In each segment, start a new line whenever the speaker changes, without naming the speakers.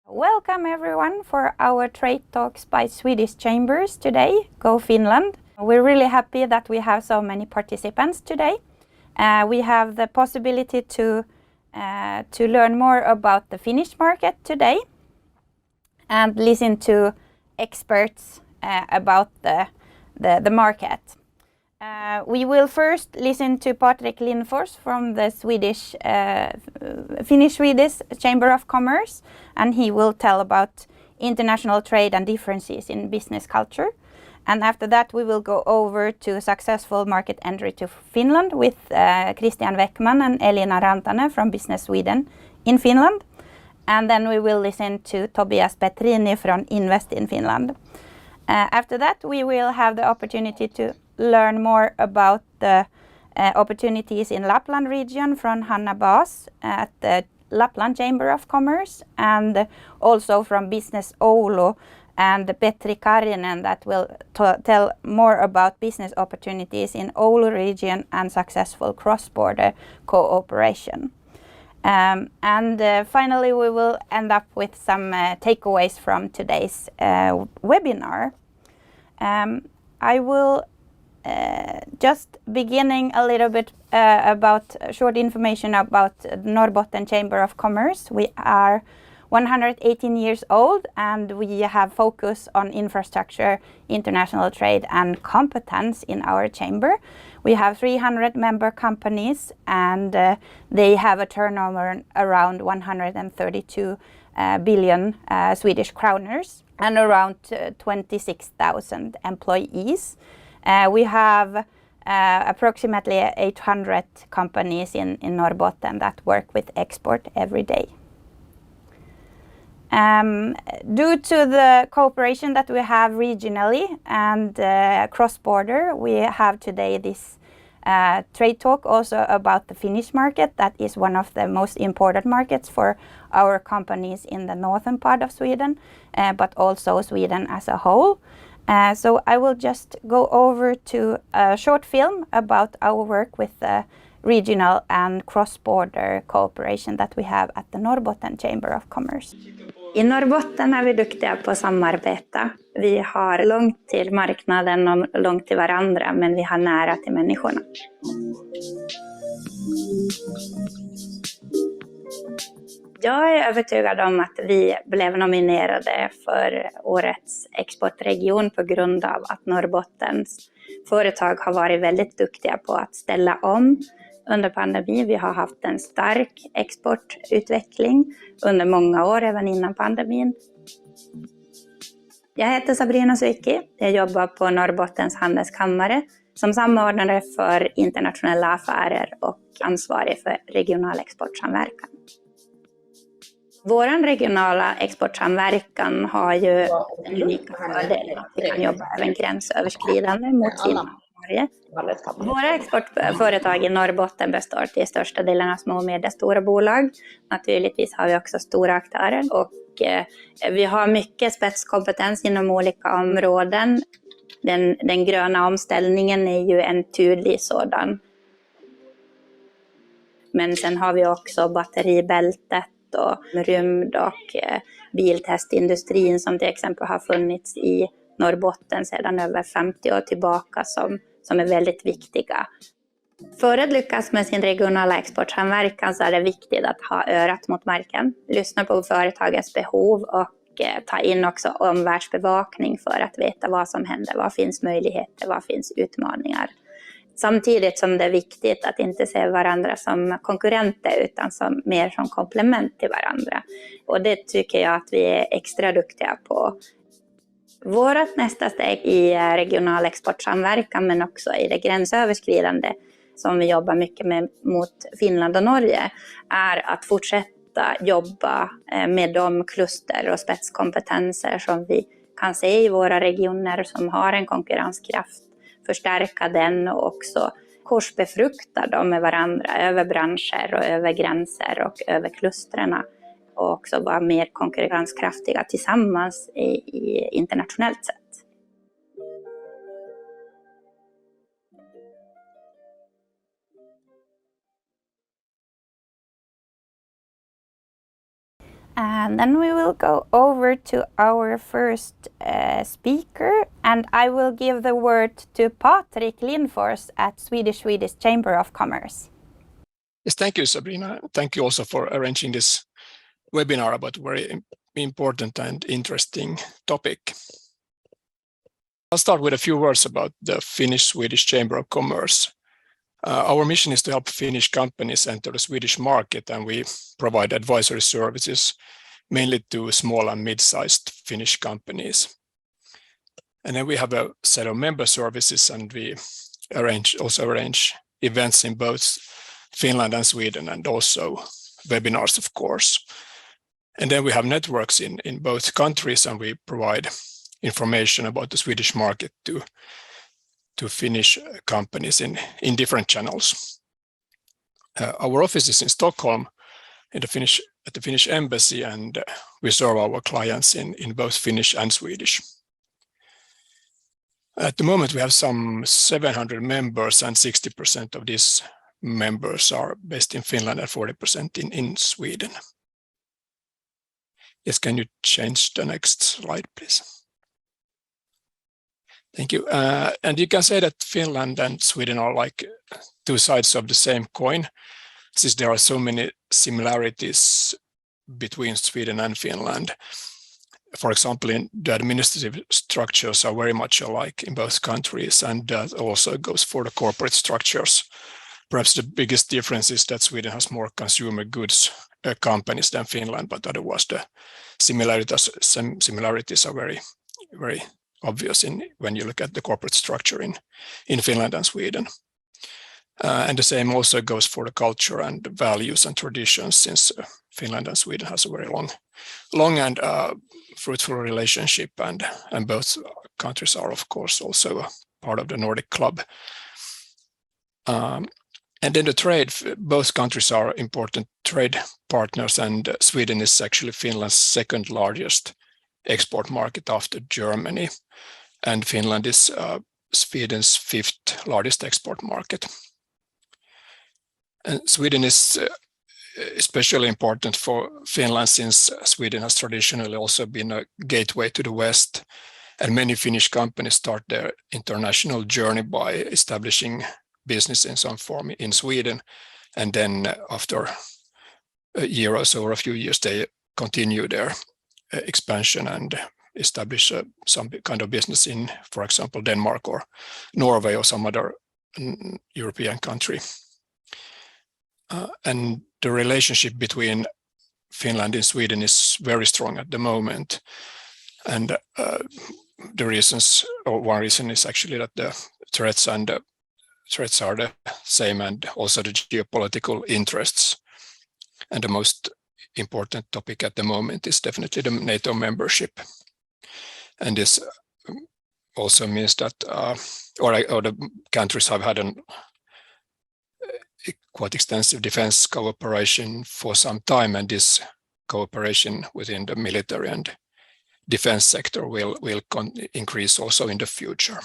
Welcome everyone for our trade talks by Swedish Chambers today, Go Finland. We're really happy that we have so many participants today. We have the possibility to learn more about the Finnish market today and listen to experts about the market. We will first listen to Patrik Lindfors from the Finnish-Swedish Chamber of Commerce, and he will tell about international trade and differences in business culture. And after that we will go over to successful market entry to Finland with Christian Weckman and Elina Rantanen from Business Sweden in Finland. And then we will listen to Tobias Petrini from Invest in Finland. After that we will have the opportunity to learn more about the opportunities in Lapland region from Hanna Baas at the Lapland Chamber of Commerce, and also from Business Oulu and Petri Karjinen that will tell more about business opportunities in Oulu region and successful cross-border cooperation. Finally we will end up with some takeaways from today's webinar. I will just beginning a little bit about short information about Norrbotten Chamber of Commerce. We are 118 years old and we have focus on infrastructure, international trade and competence in our chamber. We have 300 member companies and they have a turnover around 132 billion Swedish kroners and around 26,000 employees. We have approximately 800 companies in Norrbotten that work with export every day. Due to the cooperation that we have regionally and cross-border, we have today this trade talk also about the Finnish market. That is one of the most important markets for our companies in the northern part of Sweden, but also Sweden as a whole. So I will just go over to a short film about our work with the regional and cross-border cooperation that we have at the Norrbotten Chamber of Commerce. I Norrbotten är vi duktiga på att samarbeta. Vi har långt till marknaden och långt till varandra, men vi har nära till människorna. Jag är övertygad om att vi blev nominerade för årets exportregion på grund av att Norrbottens företag har varit väldigt duktiga på att ställa om under pandemin. Vi har haft en stark exportutveckling under många år, även innan pandemin. Jag heter Sabrina Suikki. Jag jobbar på Norrbottens handelskammare som samordnare för internationella affärer och ansvarig för regional exportsamverkan. Vår regionala exportsamverkan har ju en unik fördel att vi kan jobba även gränsöverskridande mot Finland och Norge. Våra exportföretag i Norrbotten består till största delen av små och medelstora bolag. Naturligtvis har vi också stora aktörer och vi har mycket spetskompetens inom olika områden. Den gröna omställningen är ju en tydlig sådan. Men sen har vi också batteribältet och rymd och biltestindustrin som till exempel har funnits i Norrbotten sedan över 50 år tillbaka som är väldigt viktiga. För att lyckas med sin regionala exportsamverkan så är det viktigt att ha örat mot marken, lyssna på företagets behov och ta in också omvärldsbevakning för att veta vad som händer, vad finns möjligheter, vad finns utmaningar. Samtidigt som det är viktigt att inte se varandra som konkurrenter utan mer som komplement till varandra. Och det tycker jag att vi är extra duktiga på. Vårt nästa steg i regional exportsamverkan men också i det gränsöverskridande som vi jobbar mycket med mot Finland och Norge är att fortsätta jobba med de kluster och spetskompetenser som vi kan se i våra regioner som har en konkurrenskraft. Förstärka den och också korsbefrukta dem med varandra över branscher och över gränser och över klusterna. Och också vara mer konkurrenskraftiga tillsammans i internationellt sett. And then we will go over to our first speaker, and I will give the word to Patrik Lindfors at Swedish Chamber of Commerce.
Yes, thank you, Sabrina. Thank you also for arranging this webinar about a very important and interesting topic. I'll start with a few words about the Finnish-Swedish Chamber of Commerce. Our mission is to help Finnish companies enter the Swedish market, and we provide advisory services mainly to small and mid-sized Finnish companies. And then we have a set of member services, and we also arrange events in both Finland and Sweden, and also webinars, of course. And then we have networks in both countries, and we provide information about the Swedish market to Finnish companies in different channels. Our office is in Stockholm at the Finnish embassy, and we serve our clients in both Finnish and Swedish. At the moment, we have some 700 members, and 60% of these members are based in Finland and 40% in Sweden. Yes, can you change the next slide, please? Thank you. And you can say that Finland and Sweden are like two sides of the same coin, since there are so many similarities between Sweden and Finland. For example, the administrative structures are very much alike in both countries, and that also goes for the corporate structures. Perhaps the biggest difference is that Sweden has more consumer goods companies than Finland, but otherwise the similarities are very, very obvious when you look at the corporate structure in Finland and Sweden. And the same also goes for the culture and values and traditions, since Finland and Sweden has a very long and fruitful relationship, and both countries are, of course, also a part of the Nordic club. And then the trade, both countries are important trade partners, and Sweden is actually Finland's second largest export market after Germany, and Finland is Sweden's fifth largest export market. And Sweden is especially important for Finland, since Sweden has traditionally also been a gateway to the West, and many Finnish companies start their international journey by establishing business in some form in Sweden, and then after a year or so, or a few years, they continue their expansion and establish some kind of business in, for example, Denmark or Norway or some other European country. And the relationship between Finland and Sweden is very strong at the moment. And the reasons, or one reason, is actually that the threats are the same, and also the geopolitical interests. And the most important topic at the moment is definitely the NATO membership. And this also means that or the countries have had a quite extensive defense cooperation for some time, and this cooperation within the military and defense sector will increase also in the future.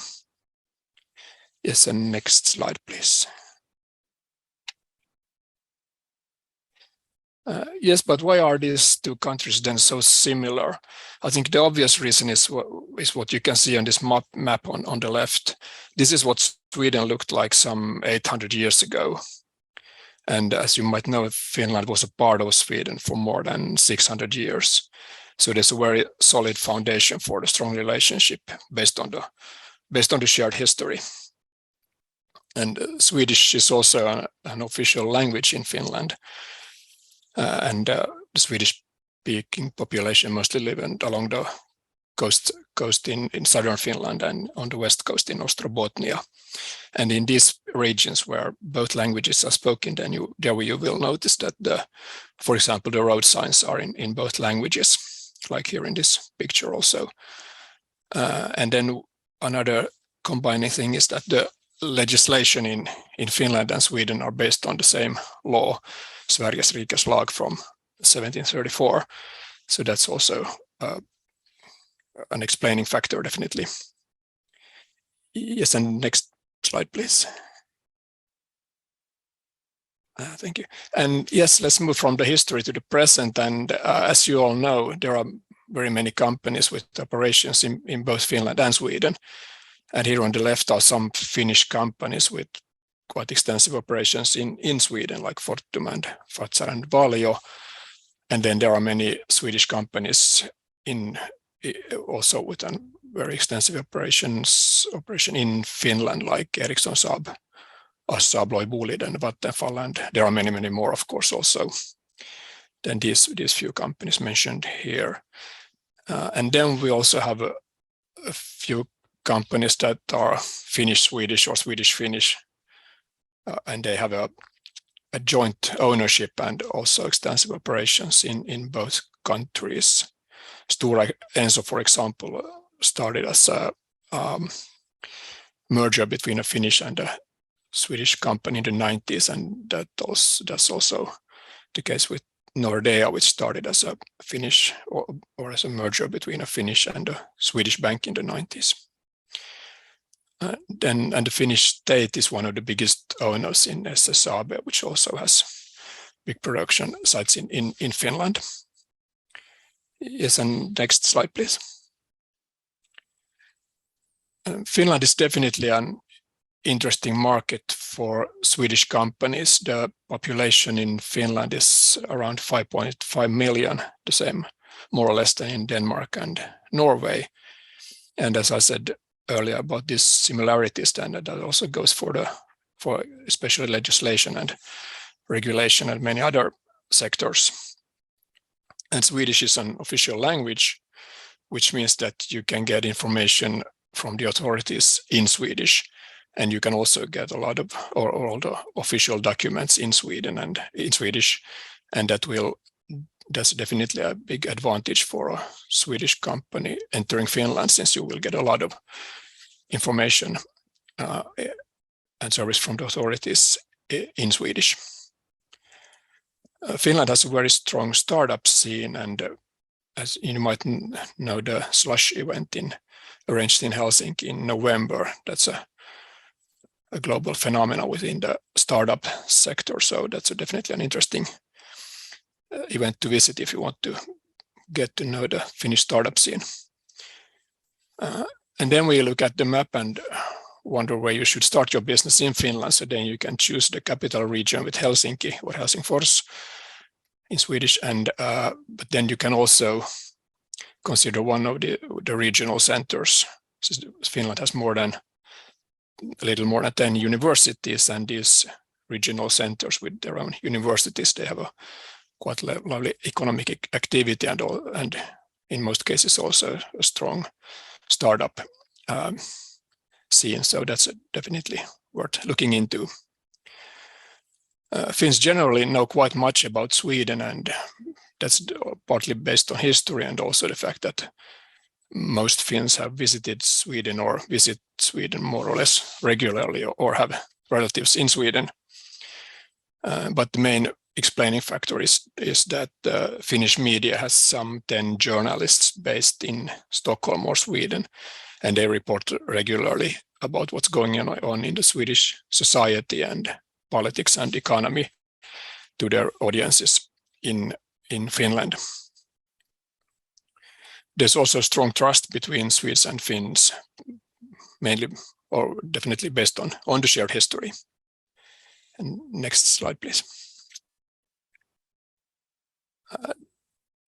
Yes, and next slide, please. Yes, but why are these two countries then so similar? I think the obvious reason is what you can see on this map on the left. This is what Sweden looked like some 800 years ago. And as you might know, Finland was a part of Sweden for more than 600 years. So there's a very solid foundation for the strong relationship based on the shared history. And Swedish is also an official language in Finland. And the Swedish-speaking population mostly live along the coast in southern Finland and on the west coast in Norrbotten. And in these regions where both languages are spoken, then you will notice that for example, the road signs are in both languages, like here in this picture also. And then another combining thing is that the legislation in Finland and Sweden are based on the same law, Sveriges rikes lag from 1734. So that's also an explaining factor, definitely. Yes, and next slide, please. Thank you. And yes, let's move from the history to the present. And as you all know, there are very many companies with operations in both Finland and Sweden. And here on the left are some Finnish companies with quite extensive operations in Sweden, like Fortum and Fazer and Valio. And then there are many Swedish companies also with a very extensive operation in Finland, like Ericsson, Saab, Assa Abloy, Boliden, Vattenfall, and there are many, many more, of course, also than these few companies mentioned here. And then we also have a few companies that are Finnish-Swedish or Swedish-Finnish, and they have a joint ownership and also extensive operations in both countries. Stora Enso, for example, started as a merger between a Finnish and a Swedish company in the 90s, and that's also the case with Nordea, which started as a Finnish or as a merger between a Finnish and a Swedish bank in the 90s. And the Finnish state is one of the biggest owners in SSAB, which also has big production sites in Finland. Yes, and next slide, please. Finland is definitely an interesting market for Swedish companies. The population in Finland is around 5.5 million, the same more or less than in Denmark and Norway. And as I said earlier about these similarities, then that also goes for especially legislation and regulation and many other sectors. And Swedish is an official language, which means that you can get information from the authorities in Swedish, and you can also get a lot of all the official documents in Sweden and in Swedish, and that's definitely a big advantage for a Swedish company entering Finland, since you will get a lot of information and service from the authorities in Swedish. Finland has a very strong startup scene, and as you might know, the Slush event arranged in Helsinki in November, that's a global phenomenon within the startup sector. So that's definitely an interesting event to visit if you want to get to know the Finnish startup scene. And then we look at the map and wonder where you should start your business in Finland. So then you can choose the capital region with Helsinki or Helsingfors in Swedish, and but then you can also consider one of the regional centers. Finland has a little more than 10 universities, and these regional centers with their own universities, they have a quite lovely economic activity and in most cases also a strong startup scene. So that's definitely worth looking into. Finns generally know quite much about Sweden, and that's partly based on history and also the fact that most Finns have visited Sweden or visit Sweden more or less regularly or have relatives in Sweden. But the main explaining factor is that Finnish media has some 10 journalists based in Stockholm or Sweden, and they report regularly about what's going on in the Swedish society and politics and economy to their audiences in Finland. There's also strong trust between Swedes and Finns, mainly or definitely based on the shared history. And next slide, please.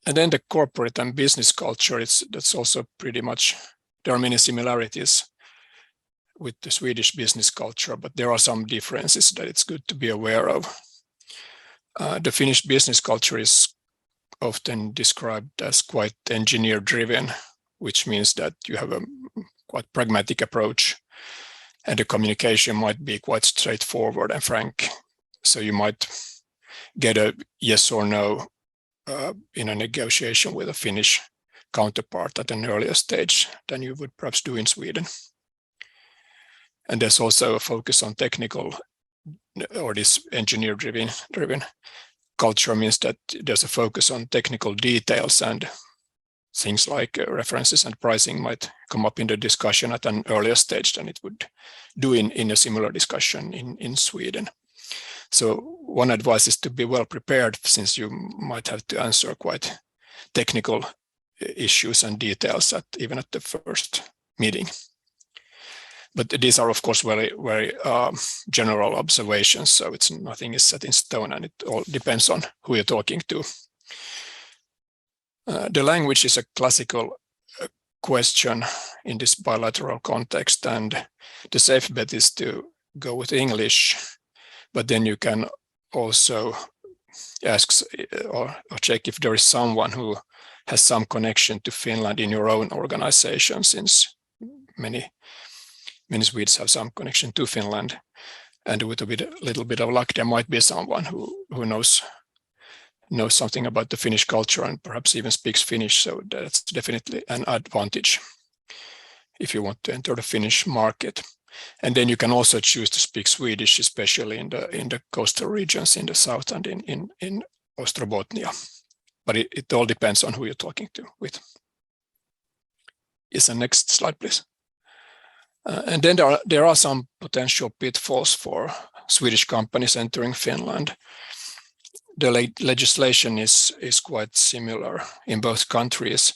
And then the corporate and business culture, that's also pretty much, there are many similarities with the Swedish business culture, but there are some differences that it's good to be aware of. The Finnish business culture is often described as quite engineer-driven, which means that you have a quite pragmatic approach, and the communication might be quite straightforward and frank. So you might get a yes or no in a negotiation with a Finnish counterpart at an earlier stage than you would perhaps do in Sweden. And there's also a focus on technical, or this engineer-driven culture means that there's a focus on technical details, and things like references and pricing might come up in the discussion at an earlier stage than it would do in a similar discussion in Sweden. So one advice is to be well prepared, since you might have to answer quite technical issues and details even at the first meeting. But these are, of course, very, very general observations, so nothing is set in stone, and it all depends on who you're talking to. The language is a classical question in this bilateral context, and the safe bet is to go with English, but then you can also ask or check if there is someone who has some connection to Finland in your own organization, since many Swedes have some connection to Finland, and with a little bit of luck, there might be someone who knows something about the Finnish culture and perhaps even speaks Finnish. So that's definitely an advantage if you want to enter the Finnish market. And then you can also choose to speak Swedish, especially in the coastal regions in the south and in Norrbotten. But it all depends on who you're talking with. Yes, and next slide, please. And then there are some potential pitfalls for Swedish companies entering Finland. The legislation is quite similar in both countries,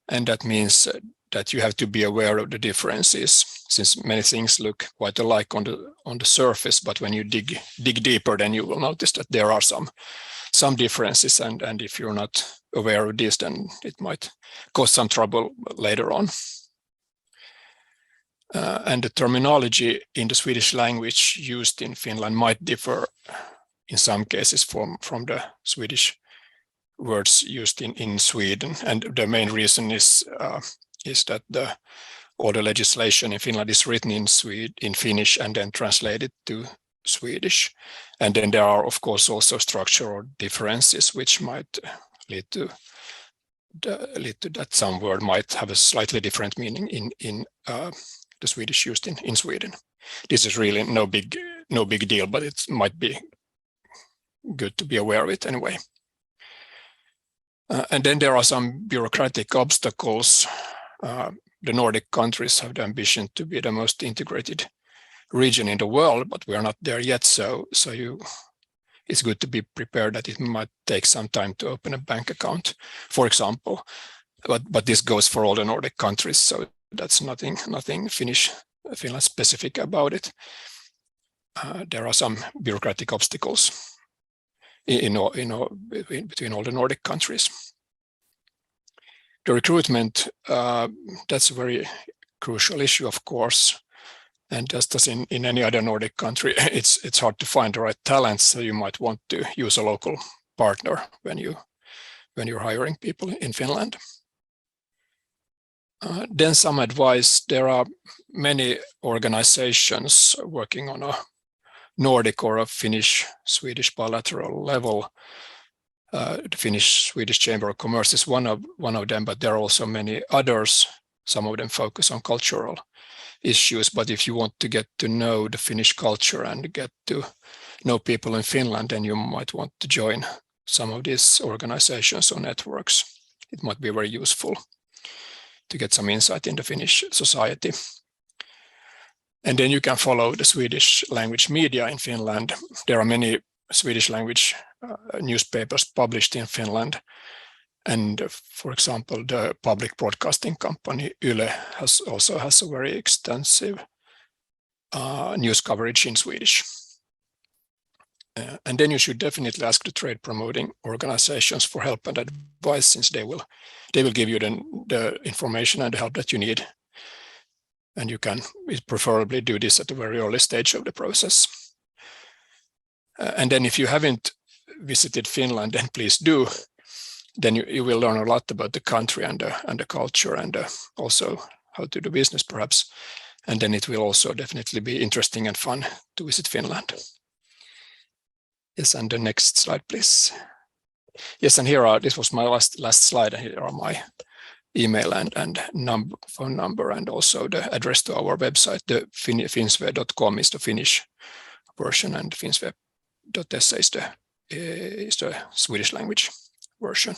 and that means that you have to be aware of the differences, since many things look quite alike on the surface, but when you dig deeper, then you will notice that there are some differences, and if you're not aware of this, then it might cause some trouble later on. And the terminology in the Swedish language used in Finland might differ in some cases from the Swedish words used in Sweden. And the main reason is that all the legislation in Finland is written in Finnish and then translated to Swedish. And then there are, of course, also structural differences which might lead to that some word might have a slightly different meaning in the Swedish used in Sweden. This is really no big deal, but it might be good to be aware of it anyway. And then there are some bureaucratic obstacles. The Nordic countries have the ambition to be the most integrated region in the world, but we are not there yet. So it's good to be prepared that it might take some time to open a bank account, for example. But this goes for all the Nordic countries, so that's nothing Finland specific about it. There are some bureaucratic obstacles between all the Nordic countries. The recruitment, that's a very crucial issue, of course. And just as in any other Nordic country, it's hard to find the right talents, so you might want to use a local partner when you're hiring people in Finland. Then some advice. There are many organizations working on a Nordic or a Finnish-Swedish bilateral level. The Finnish-Swedish Chamber of Commerce is one of them, but there are also many others. Some of them focus on cultural issues, but if you want to get to know the Finnish culture and get to know people in Finland, then you might want to join some of these organizations or networks. It might be very useful to get some insight in the Finnish society. And then you can follow the Swedish language media in Finland. There are many Swedish language newspapers published in Finland. And for example, the public broadcasting company Yle also has a very extensive news coverage in Swedish. And then you should definitely ask the trade promoting organizations for help and advice, since they will give you the information and the help that you need. And you can preferably do this at a very early stage of the process. And then if you haven't visited Finland, then please do. Then you will learn a lot about the country and the culture, and also how to do business perhaps. And then it will also definitely be interesting and fun to visit Finland. Yes, and the next slide, please. Yes, and this was my last slide, and here are my email and phone number, and also the address to our website. The finsve.com is the Finnish version, and finsve.se is the Swedish language version.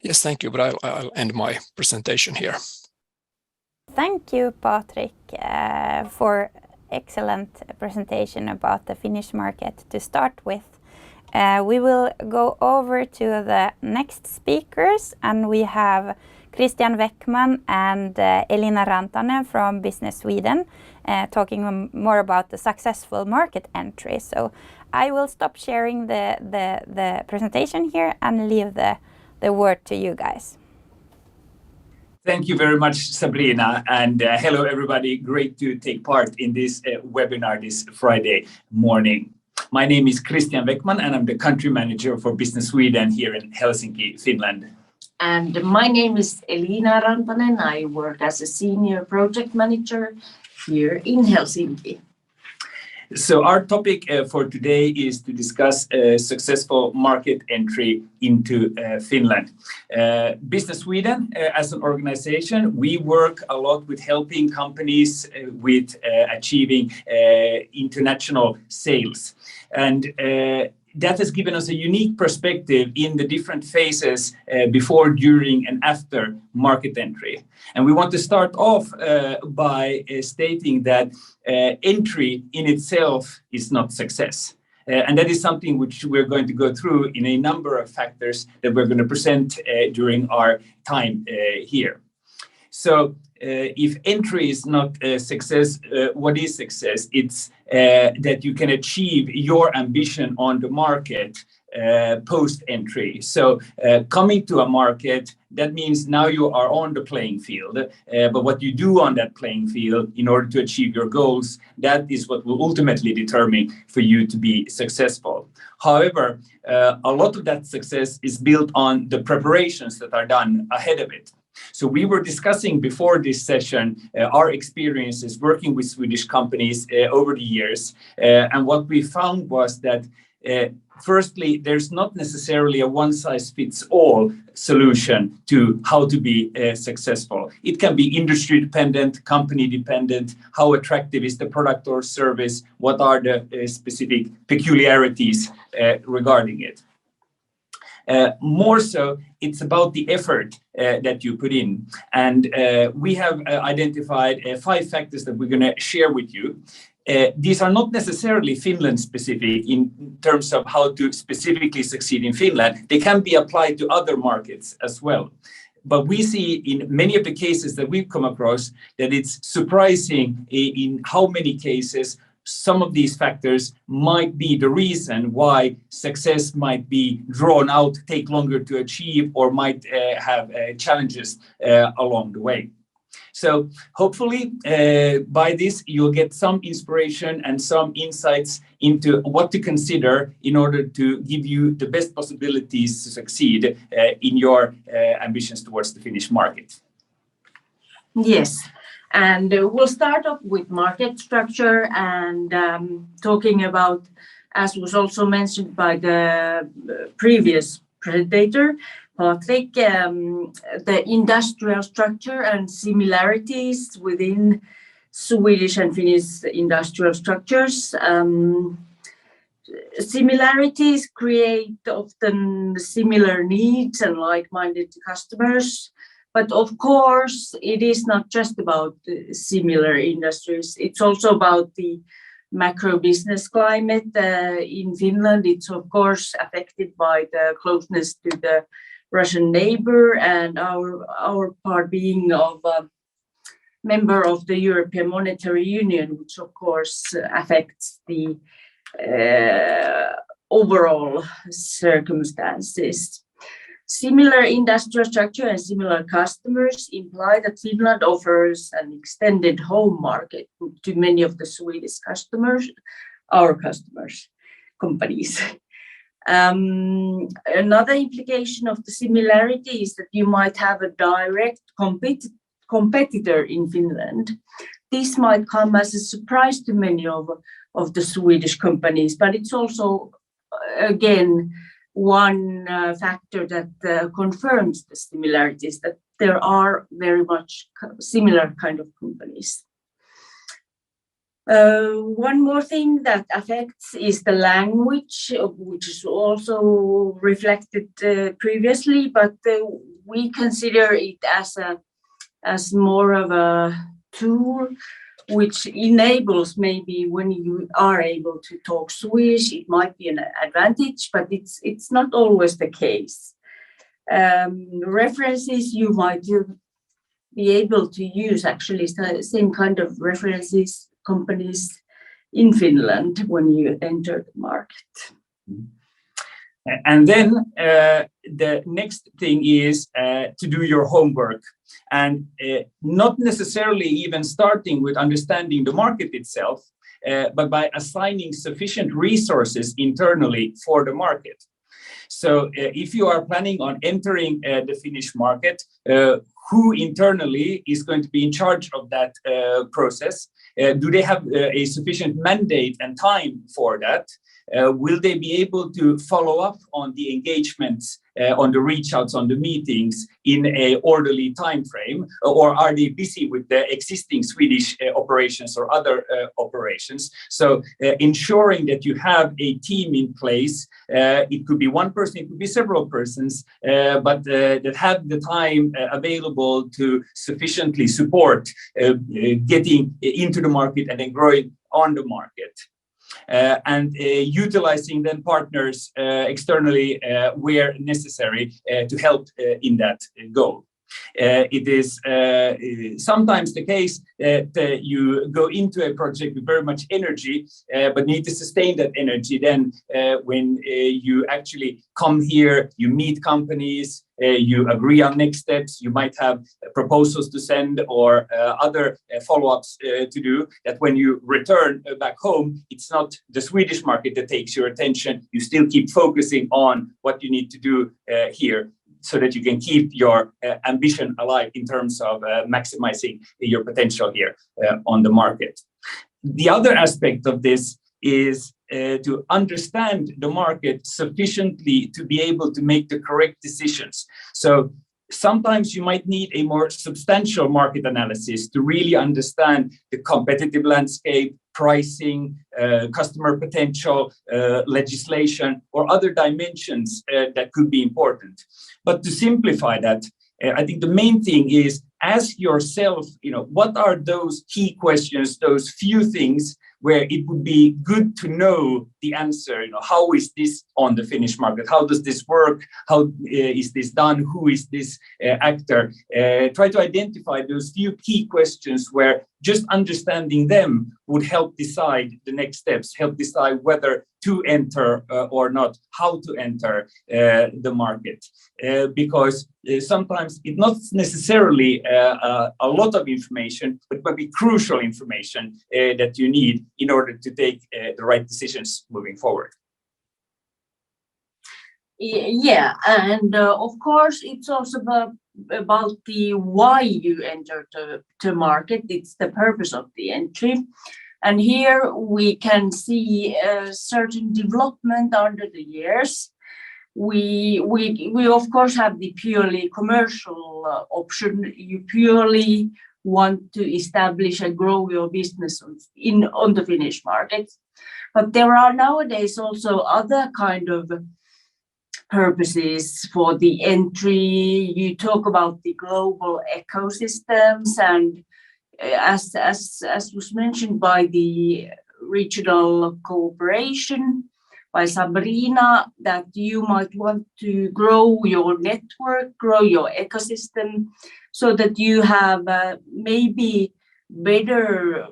Yes, thank you, but I'll end my presentation here.
Thank you, Patrick, for excellent presentation about the Finnish market to start with. We will go over to the next speakers, and we have Christian Weckman and Elina Rantanen from Business Sweden talking more about the successful market entry. So I will stop sharing the presentation here and leave the word to you guys.
Thank you very much, Sabrina, and hello everybody. Great to take part in this webinar this Friday morning. My name is Christian Weckman and I'm the country manager for Business Sweden here in Helsinki, Finland.
And my name is Elina Rantanen. I work as a senior project manager here in Helsinki.
So our topic for today is to discuss successful market entry into Finland. Business Sweden, as an organization, we work a lot with helping companies with achieving international sales. And that has given us a unique perspective in the different phases before, during, and after market entry. And we want to start off by stating that entry in itself is not success. And that is something which we're going to go through in a number of factors that we're going to present during our time here. So if entry is not a success, what is success? It's that you can achieve your ambition on the market post-entry. So coming to a market, that means now you are on the playing field. But what you do on that playing field in order to achieve your goals, that is what will ultimately determine for you to be successful. However, a lot of that success is built on the preparations that are done ahead of it. So we were discussing before this session our experiences working with Swedish companies over the years. And what we found was that firstly, there's not necessarily a one-size-fits-all solution to how to be successful. It can be industry dependent, company dependent, how attractive is the product or service, what are the specific peculiarities regarding it. More so, it's about the effort that you put in. And we have identified 5 factors that we're going to share with you. These are not necessarily Finland specific in terms of how to specifically succeed in Finland. They can be applied to other markets as well. But we see in many of the cases that we've come across that it's surprising in how many cases some of these factors might be the reason why success might be drawn out, take longer to achieve, or might have challenges along the way. So hopefully by this, you'll get some inspiration and some insights into what to consider in order to give you the best possibilities to succeed in your ambitions towards the Finnish market.
Yes. And we'll start off with market structure and talking about, as was also mentioned by the previous presenter, Patrick, the industrial structure and similarities within Swedish and Finnish industrial structures. Similarities create often similar needs and like-minded customers. But of course, it is not just about similar industries. It's also about the macro business climate in Finland. It's of course affected by the closeness to the Russian neighbor and our part being of a member of the European Monetary Union, which of course affects the overall circumstances. Similar industrial structure and similar customers imply that Finland offers an extended home market to many of the Swedish customers, our customers, companies. Another implication of the similarity is that you might have a direct competitor in Finland. This might come as a surprise to many of the Swedish companies, but it's also, again, one factor that confirms the similarities, that there are very much similar kind of companies. One more thing that affects is the language, which is also reflected previously, but we consider it as more of a tool which enables maybe when you are able to talk Swedish, it might be an advantage, but it's not always the case. References you might be able to use actually same kind of references companies in Finland when you enter the market.
And then the next thing is to do your homework, and not necessarily even starting with understanding the market itself, but by assigning sufficient resources internally for the market. So if you are planning on entering the Finnish market, who internally is going to be in charge of that process? Do they have a sufficient mandate and time for that? Will they be able to follow up on the engagements, on the reach outs, on the meetings in an orderly time frame, or are they busy with the existing Swedish operations or other operations? So ensuring that you have a team in place, it could be one person, it could be several persons, but that have the time available to sufficiently support getting into the market and then growing on the market. And utilizing then partners externally where necessary to help in that goal. It is sometimes the case that you go into a project with very much energy, but need to sustain that energy. Then when you actually come here, you meet companies, you agree on next steps, you might have proposals to send or other follow-ups to do, that when you return back home, it's not the Swedish market that takes your attention. You still keep focusing on what you need to do here, so that you can keep your ambition alive in terms of maximizing your potential here on the market. The other aspect of this is to understand the market sufficiently to be able to make the correct decisions. So sometimes you might need a more substantial market analysis to really understand the competitive landscape, pricing, customer potential, legislation, or other dimensions that could be important. But to simplify that, I think the main thing is ask yourself, what are those key questions, those few things where it would be good to know the answer. How is this on the Finnish market? How does this work? How is this done? Who is this actor? Try to identify those few key questions where just understanding them would help decide the next steps, help decide whether to enter or not, how to enter the market. Because sometimes it's not necessarily a lot of information, but maybe crucial information that you need in order to take the right decisions moving forward.
Yeah, and of course, it's also about the why you enter the market. It's the purpose of the entry. And here we can see a certain development under the years. We of course have the purely commercial option. You purely want to establish and grow your business on the Finnish market. But there are nowadays also other kind of purposes for the entry. You talk about the global ecosystems, and as was mentioned by the regional cooperation by Sabrina, that you might want to grow your network, grow your ecosystem, so that you have maybe better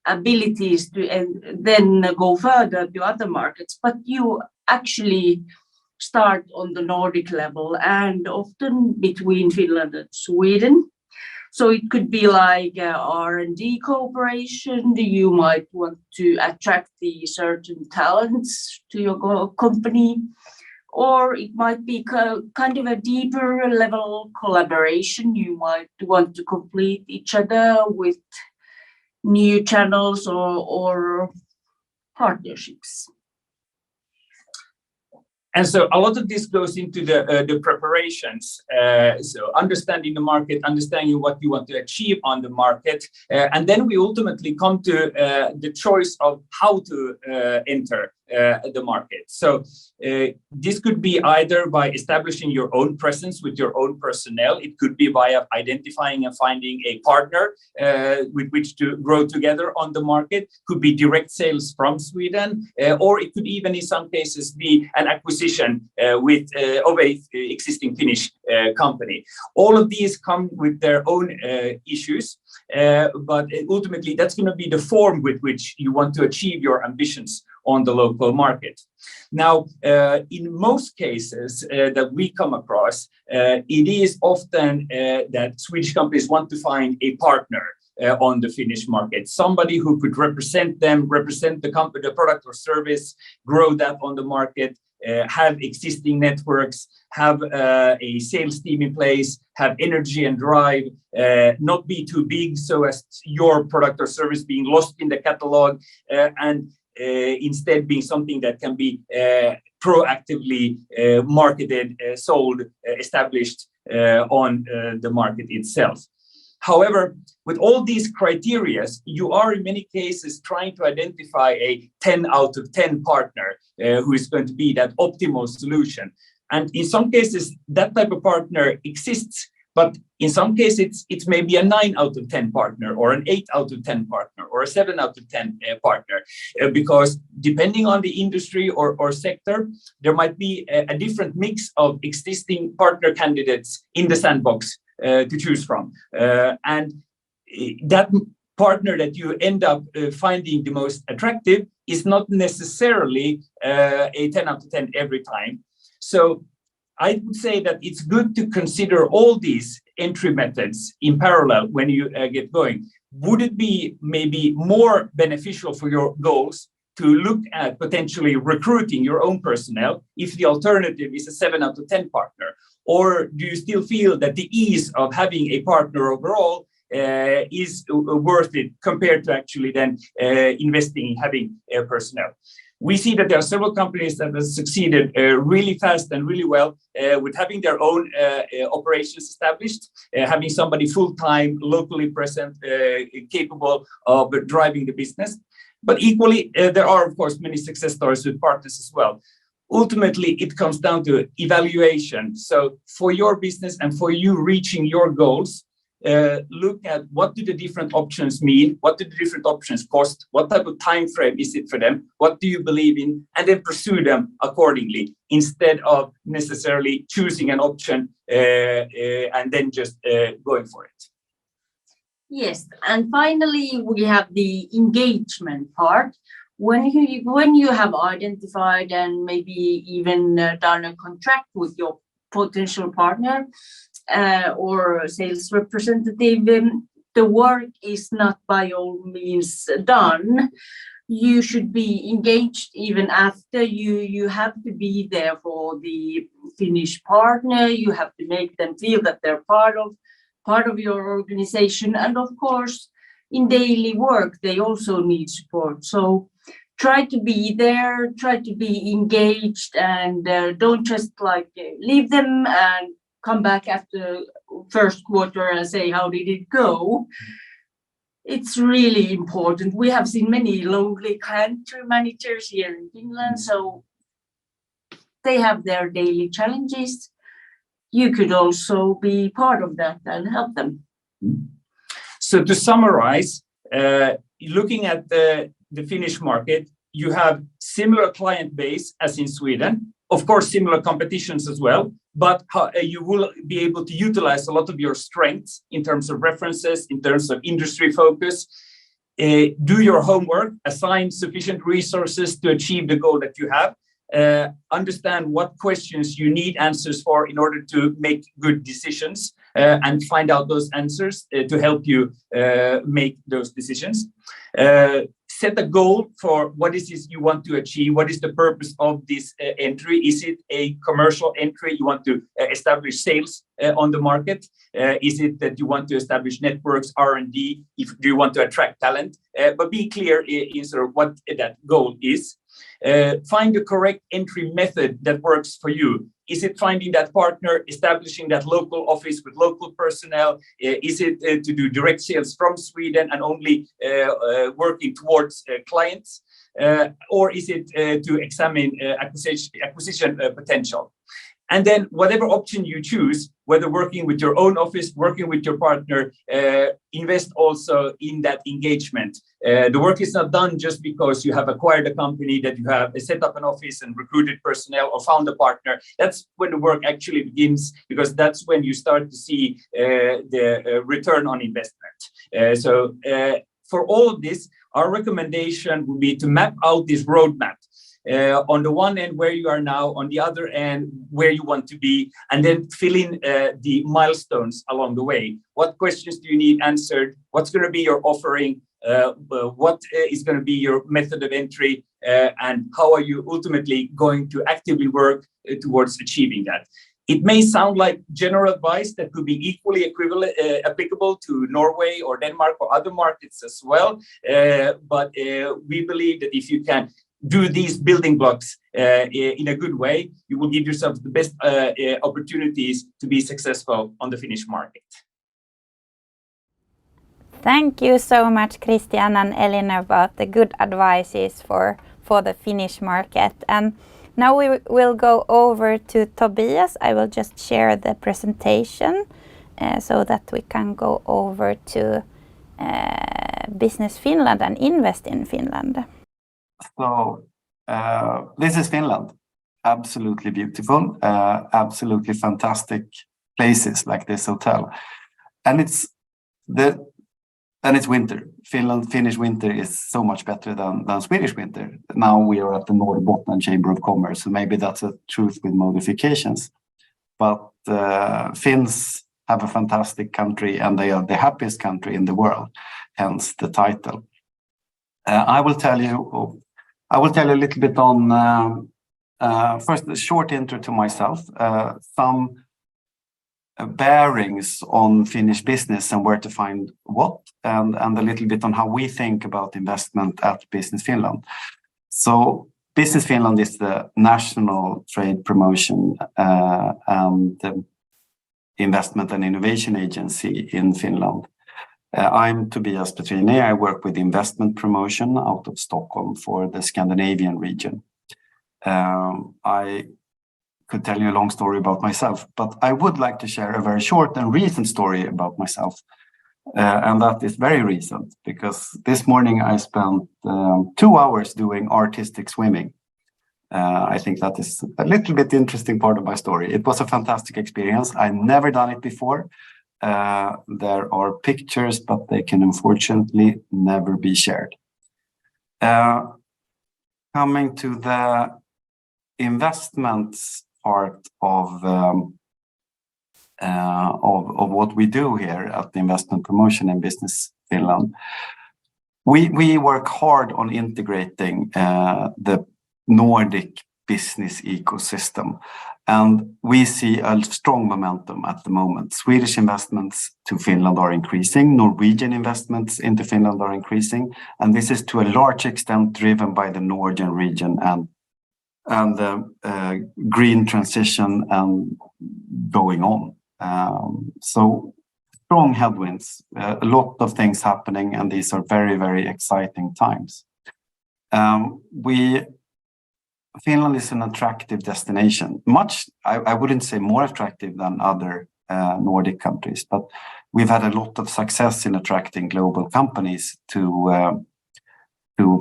abilities to then go further to other markets. But you actually start on the Nordic level and often between Finland and Sweden. So it could be like R&D cooperation. You might want to attract the certain talents to your company, or it might be kind of a deeper level collaboration. You might want to complete each other with new channels or partnerships.
And so a lot of this goes into the preparations. So understanding the market, understanding what you want to achieve on the market. And then we ultimately come to the choice of how to enter the market. So this could be either by establishing your own presence with your own personnel. It could be via identifying and finding a partner with which to grow together on the market. Could be direct sales from Sweden, or it could even in some cases be an acquisition of a existing Finnish company. All of these come with their own issues, but ultimately that's going to be the form with which you want to achieve your ambitions on the local market. Now, in most cases that we come across, it is often that Swedish companies want to find a partner on the Finnish market, somebody who could represent them, represent the company, the product or service, grow that on the market, have existing networks, have a sales team in place, have energy and drive, not be too big so as your product or service being lost in the catalog, and instead being something that can be proactively marketed, sold, established on the market itself. However, with all these criteria, you are in many cases trying to identify a 10 out of 10 partner who is going to be that optimal solution. And in some cases, that type of partner exists, but in some cases, it's maybe a 9 out of 10 partner, or an 8 out of 10 partner, or a 7 out of 10 partner, because depending on the industry or sector, there might be a different mix of existing partner candidates in the sandbox to choose from. And that partner that you end up finding the most attractive is not necessarily a 10 out of 10 every time. So I would say that it's good to consider all these entry methods in parallel when you get going. Would it be maybe more beneficial for your goals to look at potentially recruiting your own personnel if the alternative is a 7 out of 10 partner? Or do you still feel that the ease of having a partner overall is worth it compared to actually then investing in having personnel? We see that there are several companies that have succeeded really fast and really well with having their own operations established, having somebody full-time, locally present, capable of driving the business. But equally, there are, of course, many success stories with partners as well. Ultimately, it comes down to evaluation. So for your business and for you reaching your goals, look at what do the different options mean, what do the different options cost, what type of time frame is it for them, what do you believe in, and then pursue them accordingly, instead of necessarily choosing an option and then just going for it.
Yes, and finally we have the engagement part. When you have identified and maybe even done a contract with your potential partner or sales representative, the work is not by all means done. You should be engaged even after. You have to be there for the Finnish partner. You have to make them feel that they're part of your organization, and of course in daily work they also need support. So try to be there, try to be engaged, and don't just leave them and come back after first quarter and say, how did it go? It's really important. We have seen many lonely country managers here in Finland, so they have their daily challenges. You could also be part of that and help them.
So to summarize, looking at the Finnish market, you have similar client base as in Sweden, of course, similar competitions as well, but you will be able to utilize a lot of your strengths in terms of references, in terms of industry focus. Do your homework, assign sufficient resources to achieve the goal that you have. Understand what questions you need answers for in order to make good decisions, and find out those answers to help you make those decisions. Set a goal for what is it you want to achieve. What is the purpose of this entry? Is it a commercial entry? You want to establish sales on the market? Is it that you want to establish networks, R&D? Do you want to attract talent? But be clear in sort of what that goal is. Find the correct entry method that works for you. Is it finding that partner, establishing that local office with local personnel? Is it to do direct sales from Sweden and only working towards clients? or is it to examine acquisition potential? And then whatever option you choose, whether working with your own office, working with your partner, invest also in that engagement. The work is not done just because you have acquired a company, that you have set up an office and recruited personnel or found a partner. That's when the work actually begins, because that's when you start to see the return on investment. So for all of this, our recommendation would be to map out this roadmap. On the one end where you are now, on the other end where you want to be, and then fill in the milestones along the way. What questions do you need answered? What's going to be your offering? What is going to be your method of entry? And how are you ultimately going to actively work towards achieving that? It may sound like general advice that could be equally applicable to Norway or Denmark or other markets as well. But we believe that if you can do these building blocks in a good way, you will give yourself the best opportunities to be successful on the Finnish market.
Thank you so much, Christian and Elina, about the good advices for the Finnish market. And now we will go over to Tobias. I will just share the presentation so that we can go over to Business Finland and Invest in Finland.
So this is Finland. Absolutely beautiful, absolutely fantastic places like this hotel, and it's winter. Finnish winter is so much better than Swedish winter. Now we are at the Norrbotten Chamber of Commerce, so maybe that's a truth with modifications. But Finns have a fantastic country, and they are the happiest country in the world. Hence the title. I will tell you a little bit on, first a short intro to myself, some bearings on Finnish business and where to find what, and a little bit on how we think about investment at Business Finland. So Business Finland is the national trade promotion and investment and innovation agency in Finland. I'm Tobias Petrini. I work with investment promotion out of Stockholm for the Scandinavian region. I could tell you a long story about myself, but I would like to share a very short and recent story about myself. And that is very recent, because this morning I spent 2 hours doing artistic swimming. I think that is a little bit interesting part of my story. It was a fantastic experience. I've never done it before. There are pictures, but they can unfortunately never be shared. Coming to the investments part of what we do here at the investment promotion in Business Finland. We work hard on integrating the Nordic business ecosystem. And we see a strong momentum at the moment. Swedish investments to Finland are increasing. Norwegian investments into Finland are increasing. And this is to a large extent driven by the Northern region and the green transition going on. So strong headwinds, a lot of things happening, and these are very, very exciting times. Finland is an attractive destination, much, I wouldn't say more attractive than other Nordic countries, but we've had a lot of success in attracting global companies to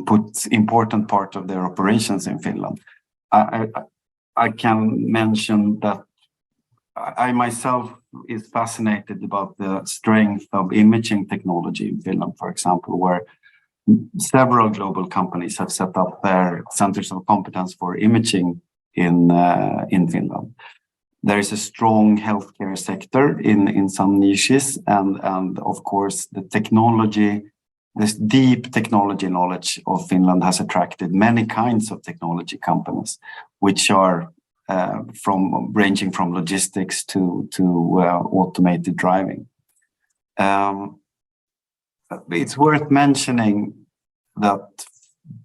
put important part of their operations in Finland. I can mention that I myself is fascinated about the strength of imaging technology in Finland, for example, where several global companies have set up their centers of competence for imaging in Finland. There is a strong healthcare sector in some niches, and of course the technology, this deep technology knowledge of Finland has attracted many kinds of technology companies, which are ranging from logistics to automated driving. It's worth mentioning that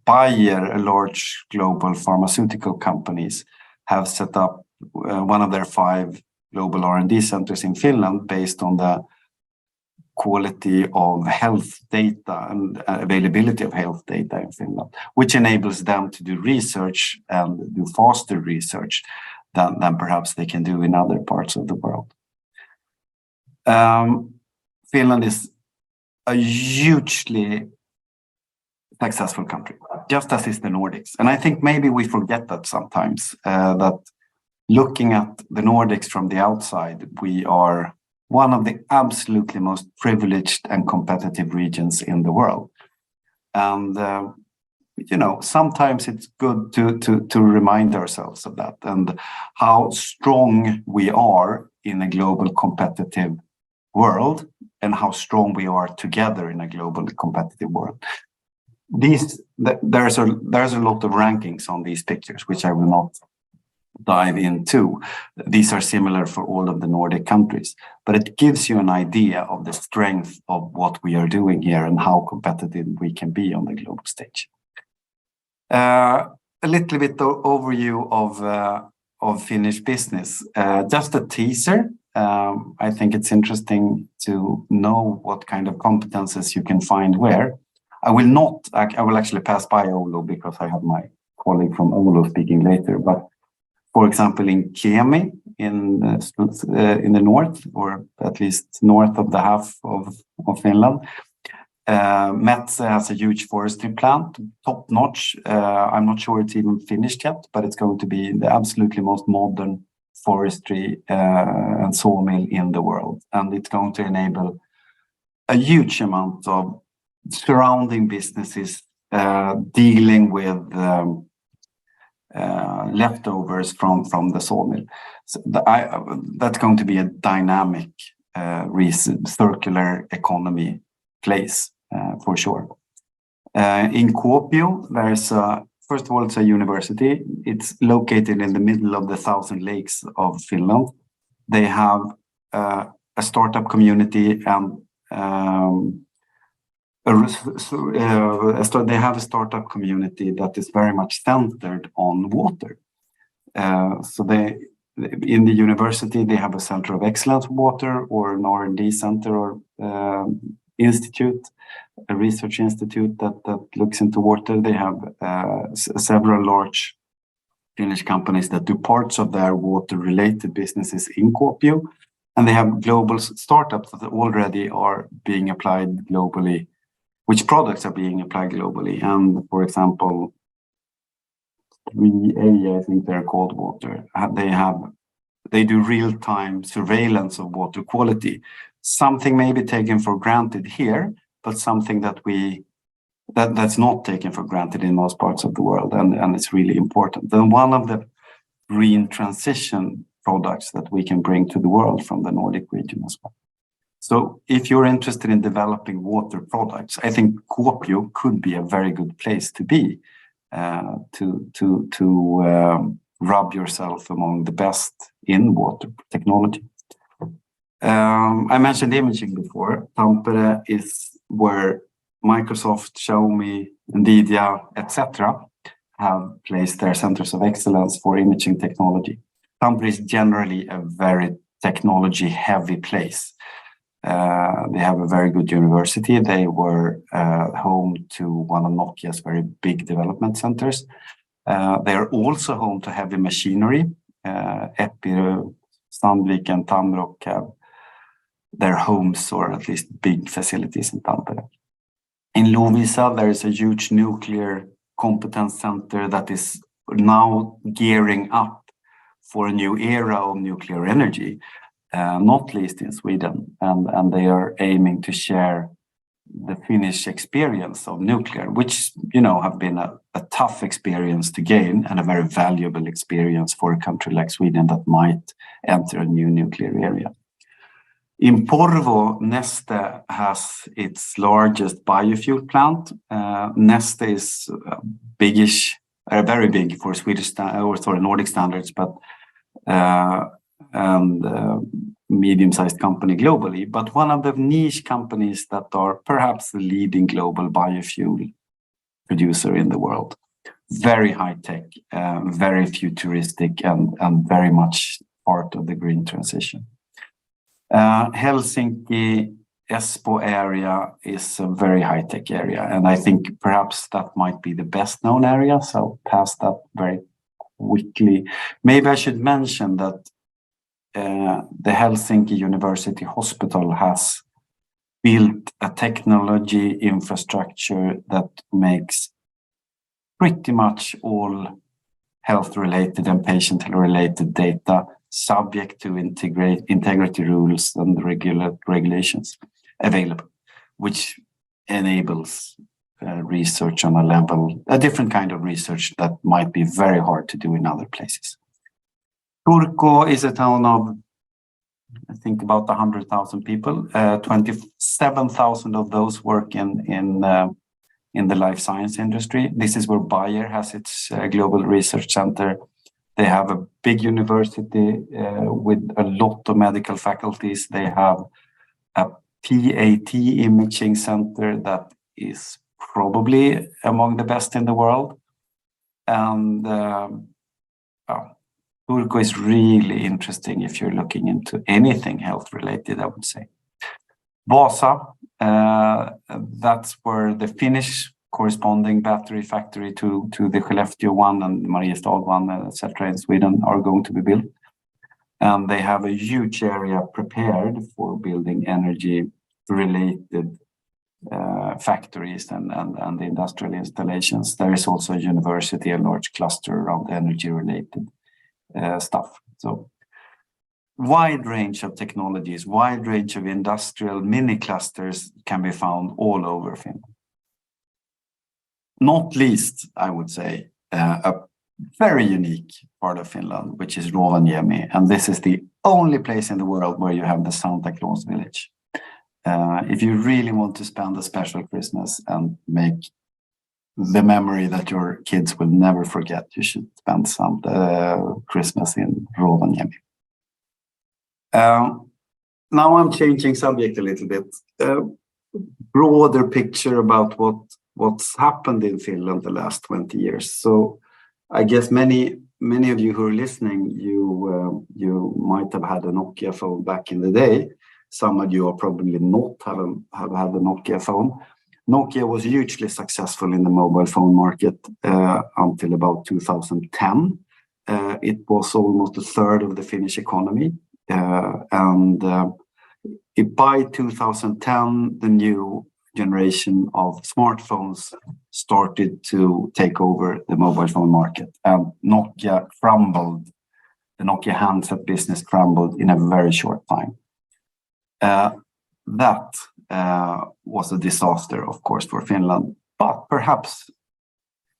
Bayer, a large global pharmaceutical companies, have set up one of their 5 global R&D centers in Finland based on the quality of health data and availability of health data in Finland, which enables them to do research and do faster research than perhaps they can do in other parts of the world. Finland is a hugely successful country, just as is the Nordics. And I think maybe we forget that sometimes, that looking at the Nordics from the outside, we are one of the absolutely most privileged and competitive regions in the world. And, sometimes it's good to remind ourselves of that and how strong we are in a global competitive world and how strong we are together in a globally competitive world. There's a lot of rankings on these pictures, which I will not dive into. These are similar for all of the Nordic countries, but it gives you an idea of the strength of what we are doing here and how competitive we can be on the global stage. A little bit overview of Finnish business. Just a teaser. I think it's interesting to know what kind of competences you can find where. I will actually pass by Oulu because I have my colleague from Oulu speaking later. But for example, in Kemi, in the north, or at least north of the half of Finland, Metsä has a huge forestry plant, top notch. I'm not sure it's even finished yet, but it's going to be the absolutely most modern forestry and sawmill in the world. And it's going to enable a huge amount of surrounding businesses dealing with leftovers from the sawmill. So that's going to be a dynamic circular economy place for sure. In Kuopio, there's first of all, it's a university. It's located in the middle of the 1,000 lakes of Finland. They have a startup community and they have a startup community that is very much centered on water. In the university, they have a center of excellence for water, or an R&D center or institute, a research institute that looks into water. They have several large Finnish companies that do parts of their water-related businesses in Kuopio. And they have global startups that already are being applied globally, which products are being applied globally. And for example, 3A, I think they're called water. They do real-time surveillance of water quality. Something may be taken for granted here, but something that's not taken for granted in most parts of the world, and it's really important. Then one of the green transition products that we can bring to the world from the Nordic region as well. So if you're interested in developing water products, I think Kuopio could be a very good place to be, to rub yourself among the best in water technology. I mentioned imaging before. Tampere is where Microsoft, Xiaomi, Nvidia, etc. have placed their centers of excellence for imaging technology. Tampere is generally a very technology-heavy place. They have a very good university. They were home to one of Nokia's very big development centers. They are also home to heavy machinery. Epirö, Sandvik, and Tamrock have their homes, or at least big facilities in Tampere. In Loviisa, there is a huge nuclear competence center that is now gearing up for a new era of nuclear energy, not least in Sweden. And they are aiming to share the Finnish experience of nuclear, which, have been a tough experience to gain and a very valuable experience for a country like Sweden that might enter a new nuclear area. In Porvoo, Neste has its largest biofuel plant. Neste is very big for Swedish Nordic standards, but medium-sized company globally, but one of the niche companies that are perhaps the leading global biofuel producer in the world. Very high-tech, very futuristic, and very much part of the green transition. Helsinki Espoo area is a very high-tech area, and I think perhaps that might be the best known area, so past that very quickly. Maybe I should mention that the Helsinki University Hospital has built a technology infrastructure that makes pretty much all health-related and patient-related data subject to integrity rules and regulations available, which enables research on a different kind of research that might be very hard to do in other places. Turku is a town of, I think, about 100,000 people. 27,000 of those work in the life science industry. This is where Bayer has its global research center. They have a big university with a lot of medical faculties. They have a PAT imaging center that is probably among the best in the world. And Turku is really interesting if you're looking into anything health related, I would say. Vasa, that's where the Finnish corresponding battery factory to the Skellefteå one and Mariestad one, etc. in Sweden are going to be built. And they have a huge area prepared for building energy-related factories and industrial installations. There is also a university, a large cluster around energy-related stuff. So wide range of technologies, wide range of industrial mini clusters can be found all over Finland. Not least, I would say, a very unique part of Finland, which is Rovaniemi. And this is the only place in the world where you have the Santa Claus village. If you really want to spend a special Christmas and make the memory that your kids will never forget, you should spend some Christmas in Rovaniemi. Now I'm changing subject a little bit. Broader picture about what's happened in Finland the last 20 years. So I guess many of you who are listening, you might have had a Nokia phone back in the day. Some of you are probably not have had a Nokia phone. Nokia was hugely successful in the mobile phone market until about 2010. It was almost a third of the Finnish economy. By 2010, the new generation of smartphones started to take over the mobile phone market, and Nokia crumbled. The Nokia handset business crumbled in a very short time. That was a disaster, of course, for Finland, but perhaps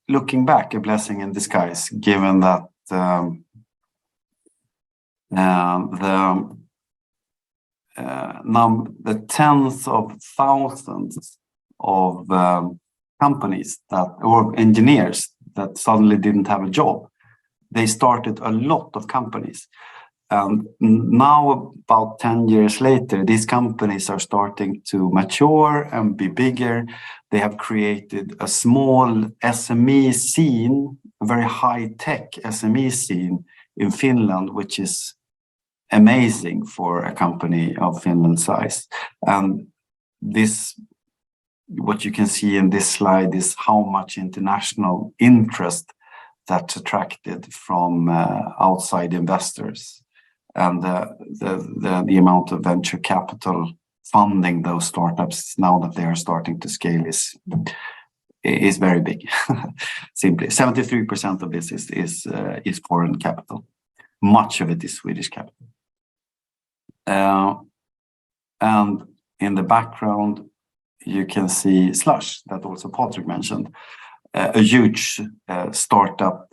looking back, a blessing in disguise, given that the tens of thousands of companies or engineers that suddenly didn't have a job. They started a lot of companies. And now, about 10 years later, these companies are starting to mature and be bigger. They have created a small SME scene, a very high-tech SME scene in Finland, which is amazing for a company of Finland's size. And this, what you can see in this slide, is how much international interest that's attracted from outside investors. And the amount of venture capital funding those startups now that they are starting to scale is very big. Simply, 73% of this is foreign capital. Much of it is Swedish capital. And in the background, you can see Slush, that also Patrick mentioned, a huge startup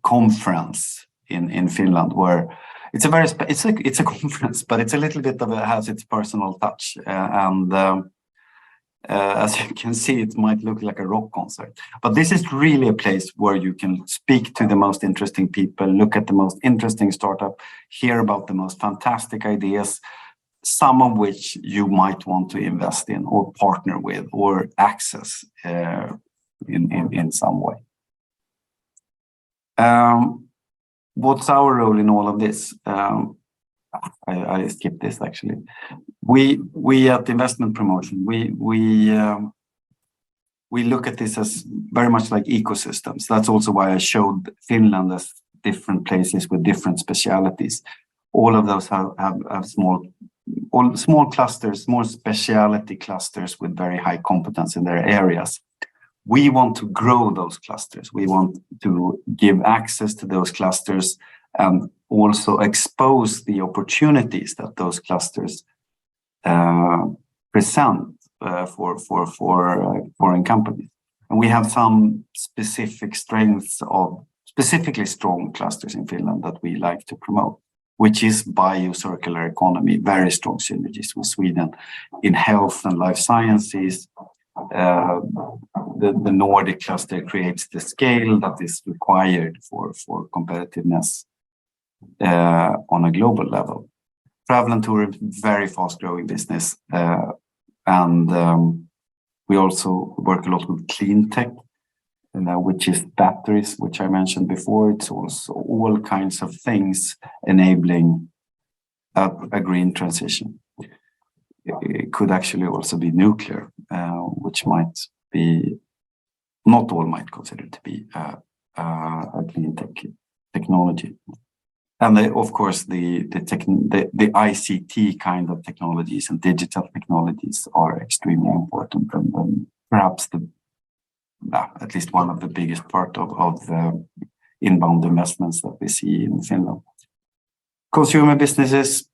conference in Finland, where it's a conference, but it's a little bit has its personal touch, and as you can see, it might look like a rock concert, but this is really a place where you can speak to the most interesting people, look at the most interesting startup, hear about the most fantastic ideas, some of which you might want to invest in or partner with or access in some way. What's our role in all of this? I skipped this actually. We at investment promotion, we look at this as very much like ecosystems. That's also why I showed Finland as different places with different specialities. All of those have small clusters, more speciality clusters with very high competence in their areas. We want to grow those clusters. We want to give access to those clusters and also expose the opportunities that those clusters present for foreign companies. And we have some specific strengths of specifically strong clusters in Finland that we like to promote, which is bio-circular economy, very strong synergies with Sweden in health and life sciences. The Nordic cluster creates the scale that is required for competitiveness on a global level. Travel and tourism, very fast-growing business, and we also work a lot with clean tech, which is batteries, which I mentioned before. It's also all kinds of things enabling a green transition. It could actually also be nuclear, which might be, not all might consider to be a clean technology. And of course, the ICT kind of technologies and digital technologies are extremely important, and perhaps at least one of the biggest part of the inbound investments that we see in Finland. Consumer businesses,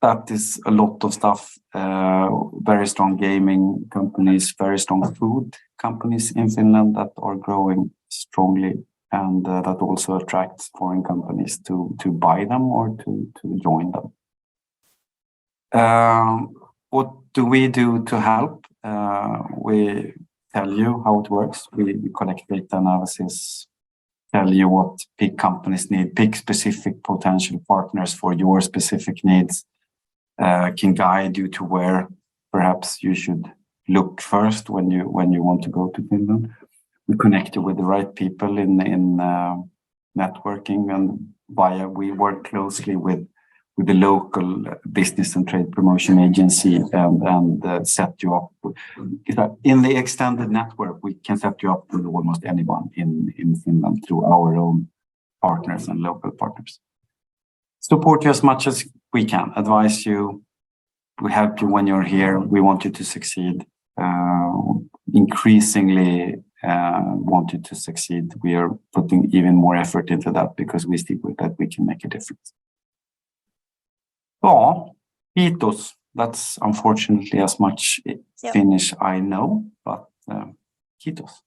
that is a lot of stuff. Very strong gaming companies, very strong food companies in Finland that are growing strongly, and that also attracts foreign companies to buy them or to join them. What do we do to help? We tell you how it works. We collect data analysis, tell you what big companies need, pick specific potential partners for your specific needs, can guide you to where perhaps you should look first when you want to go to Finland. We connect you with the right people in networking, and we work closely with the local business and trade promotion agency and set you up. In the extended network, we can set you up with almost anyone in Finland through our own partners and local partners. Support you as much as we can, advise you. We help you when you're here. We want you to succeed. Increasingly want you to succeed. We are putting even more effort into that because we see that we can make a difference. Ja, kiitos. That's unfortunately as much Finnish I know, but kiitos.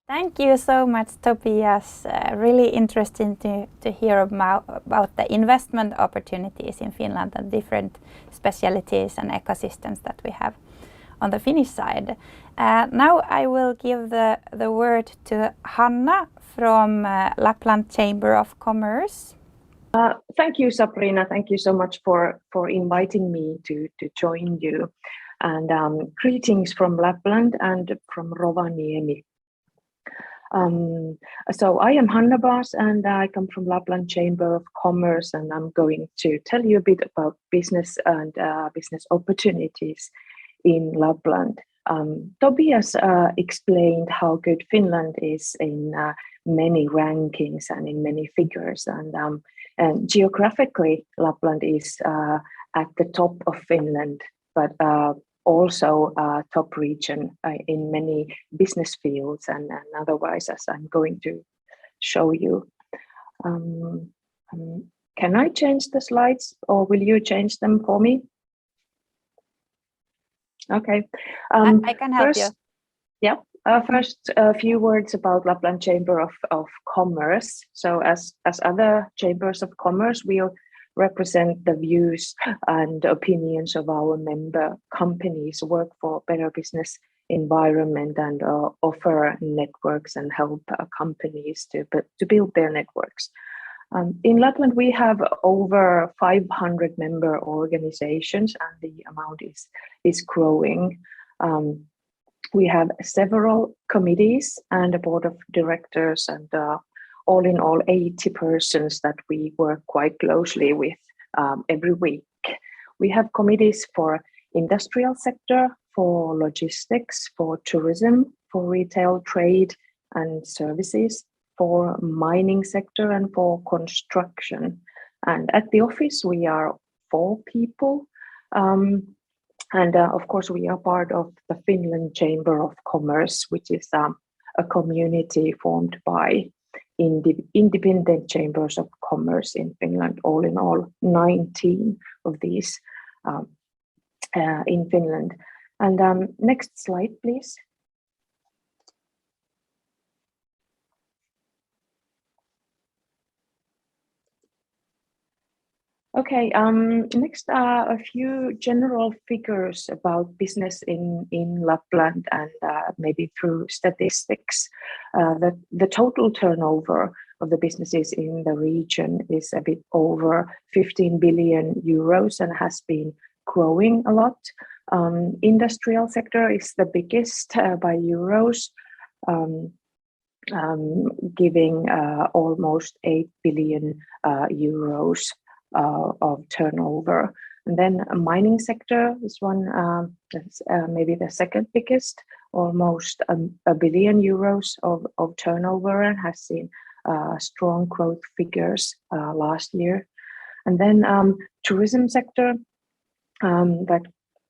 Thank you so much, Tobias. Really interesting to hear about the investment opportunities in Finland and different specialities and ecosystems that we have on the Finnish side. Now I will give the word to Hanna from Lapland Chamber of Commerce.
Thank you, Sabrina. Thank you so much for inviting me to join you. And greetings from Lapland and from Rovaniemi. So I am Hanna Baas and I come from Lapland Chamber of Commerce, and I'm going to tell you a bit about business and business opportunities in Lapland. Tobias explained how good Finland is in many rankings and in many figures, and geographically Lapland is at the top of Finland, but also top region in many business fields and otherwise, as I'm going to show you. Can I change the slides, or will you change them for me? Okay.
I can help you.
Yeah. First, a few words about Lapland Chamber of Commerce. So as other chambers of commerce, we represent the views and opinions of our member companies, work for better business environment, and offer networks and help companies to build their networks. In Lapland, we have over 500 member organizations, and the amount is growing. We have several committees and a board of directors, and all in all 80 persons that we work quite closely with every week. We have committees for industrial sector, for logistics, for tourism, for retail, trade and services, for mining sector and for construction. And at the office we are 4 people. Of course we are part of the Finland Chamber of Commerce, which is a community formed by independent chambers of commerce in Finland, all in all 19 of these in Finland. And next slide, please. Okay, next a few general figures about business in Lapland and maybe through statistics. The total turnover of the businesses in the region is a bit over 15 billion euros and has been growing a lot. Industrial sector is the biggest by euros, giving almost 8 billion euros of turnover. And then a mining sector is one that's maybe the second biggest, almost a billion euros of turnover, and has seen strong growth figures last year. And then tourism sector that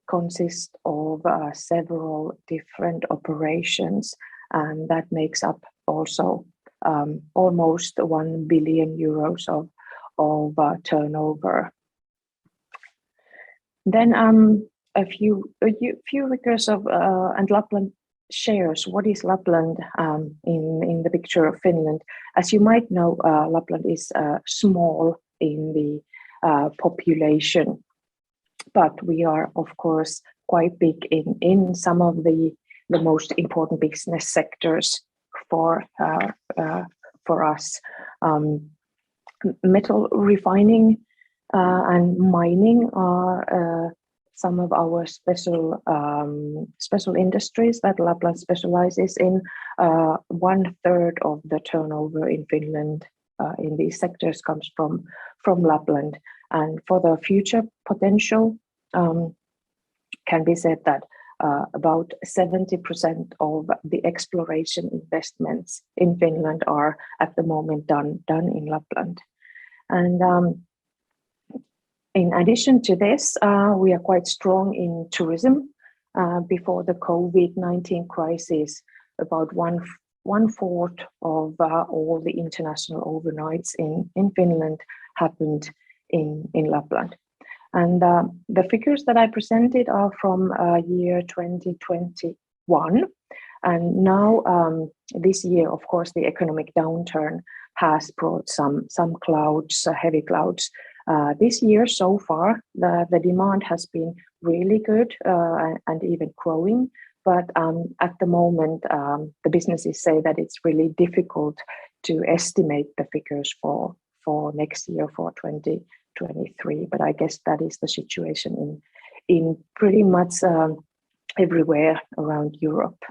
consists of several different operations, and that makes up also almost 1 billion euros of turnover. Then a few figures of and Lapland shares. What is Lapland in the picture of Finland? As you might know, Lapland is small in the population, but we are of course quite big in some of the most important business sectors for us. Metal refining and mining are some of our special industries that Lapland specializes in. 1/3 of the turnover in Finland in these sectors comes from Lapland. And for the future potential, can be said that about 70% of the exploration investments in Finland are at the moment done in Lapland. And in addition to this, we are quite strong in tourism. Before the COVID-19 crisis, about one fourth of all the international overnights in Finland happened in Lapland. And the figures that I presented are from year 2021. And now this year, of course, the economic downturn has brought some clouds, heavy clouds. This year so far, the demand has been really good and even growing. But at the moment, the businesses say that it's really difficult to estimate the figures for next year, for 2023. But I guess that is the situation in pretty much everywhere around Europe.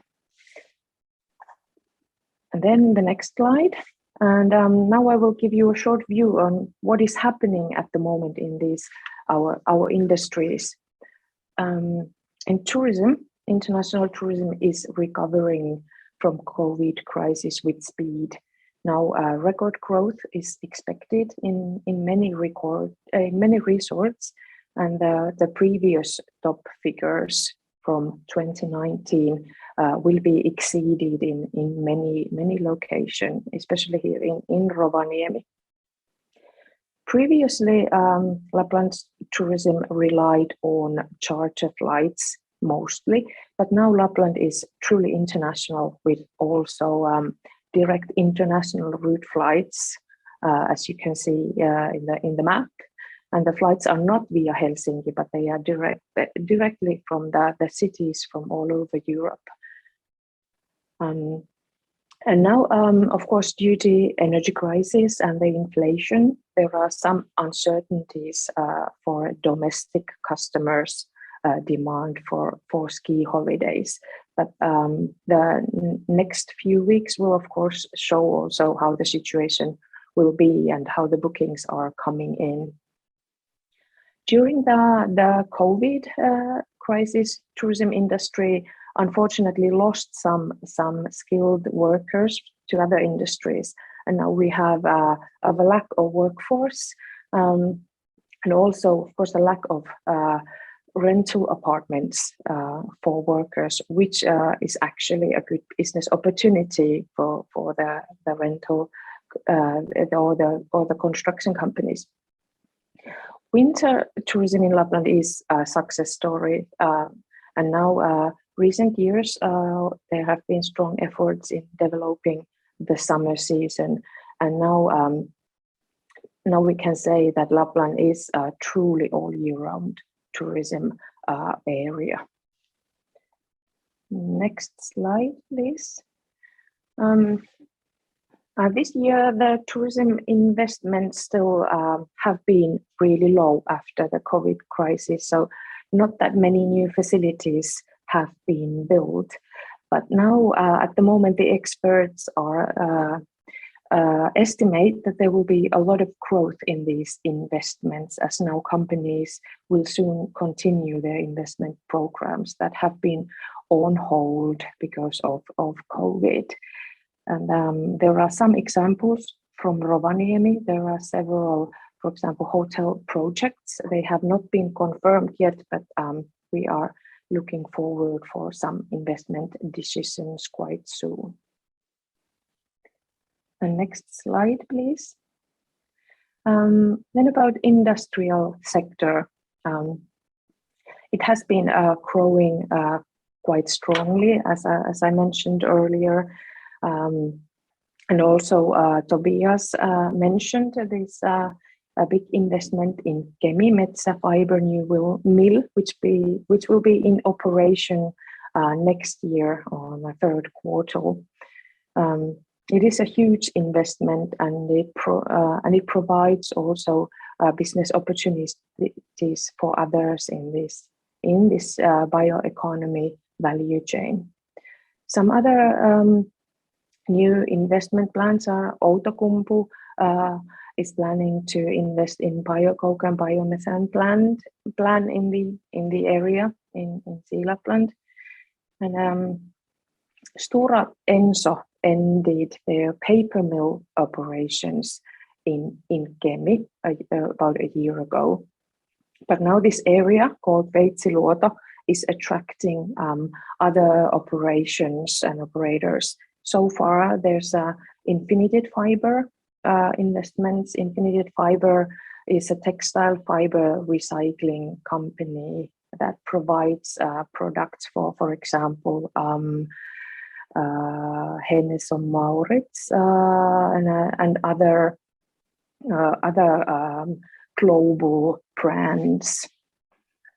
And then the next slide. And now I will give you a short view on what is happening at the moment in these our industries. In tourism, international tourism is recovering from COVID crisis with speed. Now, record growth is expected in many resorts, and the previous top figures from 2019 will be exceeded in many locations, especially here in Rovaniemi. Previously, Lapland's tourism relied on charter flights mostly, but now Lapland is truly international with also direct international route flights, as you can see in the map. And the flights are not via Helsinki, but they are directly from the cities from all over Europe. And now, of course, due to energy crisis and the inflation, there are some uncertainties for domestic customers demand for ski holidays. But the next few weeks will of course show also how the situation will be and how the bookings are coming in. During the COVID crisis, tourism industry unfortunately lost some skilled workers to other industries, and now we have a lack of workforce, and also of course a lack of rental apartments for workers, which is actually a good business opportunity for the rental or the construction companies. Winter tourism in Lapland is a success story, and now recent years there have been strong efforts in developing the summer season, and now we can say that Lapland is a truly all year round tourism area. Next slide, please. This year, the tourism investments still have been really low after the COVID crisis, so not that many new facilities have been built. But now, at the moment, the experts are estimate that there will be a lot of growth in these investments, as now companies will soon continue their investment programs that have been on hold because of COVID. And there are some examples from Rovaniemi. There are several, for example, hotel projects. They have not been confirmed yet, but we are looking forward for some investment decisions quite soon. The next slide, please. Then about industrial sector. It has been growing quite strongly, as I mentioned earlier. And also Tobias mentioned this a big investment in Kemi Metsä fiber new mill, which will be in operation next year on the third quarter. It is a huge investment, and it provides also business opportunities for others in this bioeconomy value chain. Some other new investment plans are Outokumpu is planning to invest in biocoke and biomethane plant in the area in Lapland, and Stora Enso ended their paper mill operations in Kemi about a year ago. But now this area called Veitsiluoto is attracting other operations and operators. So far, there's Infinited Fiber investments. Infinited Fiber is a textile fiber recycling company that provides products for example, Hennes and Mauritz and other global brands.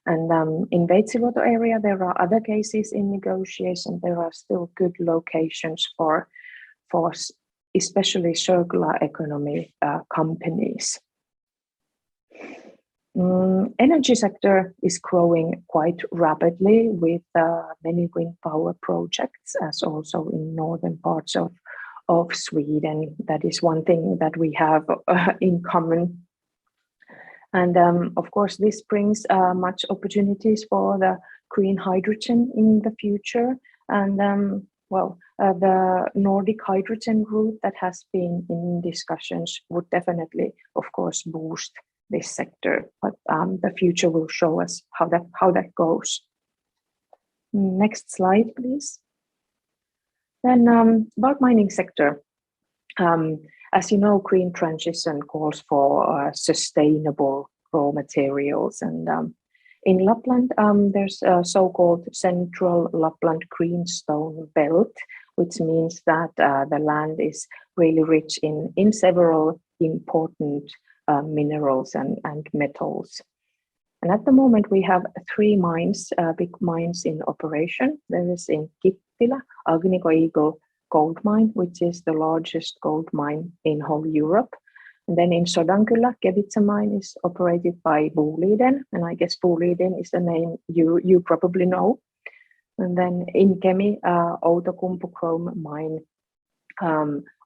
And in Veitsiluoto area, there are other cases in negotiation. There are still good locations for especially circular economy companies. Energy sector is growing quite rapidly with many wind power projects, as also in northern parts of Sweden. That is one thing that we have in common. And of course, this brings much opportunities for the green hydrogen in the future. And the Nordic hydrogen route that has been in discussions would definitely, of course, boost this sector. But the future will show us how that goes. Next slide, please. Then about mining sector. As you know, green transition calls for sustainable raw materials. And in Lapland, there's a so-called Central Lapland Greenstone Belt, which means that the land is really rich in several important minerals and metals. And at the moment, we have 3 mines, big mines in operation. There is in Kittilä, Agnico Eagle gold mine, which is the largest gold mine in whole Europe. And then in Sodankylä, Kevitsa mine is operated by Boliden, and I guess Boliden is a name you probably know. And then in Kemi, Outokumpu chrome mine,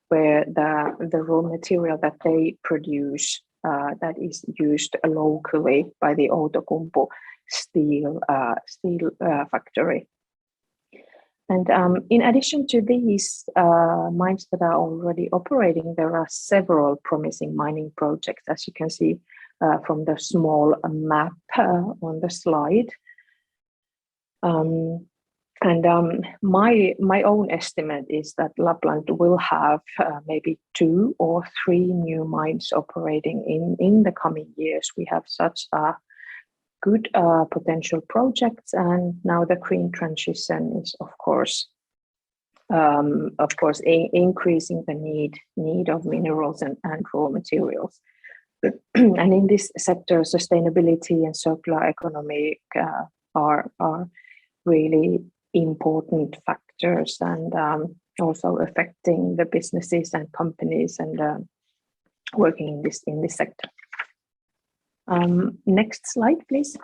where the raw material that they produce that is used locally by the Outokumpu steel factory. And in addition to these mines that are already operating, there are several promising mining projects, as you can see from the small map on the slide. My own estimate is that Lapland will have maybe 2 or 3 new mines operating in the coming years. We have such good potential projects, and now the green transition is of course increasing the need of minerals and raw materials. And in this sector, sustainability and circular economy are really important factors, and also affecting the businesses and companies and working in this sector. Next slide, please.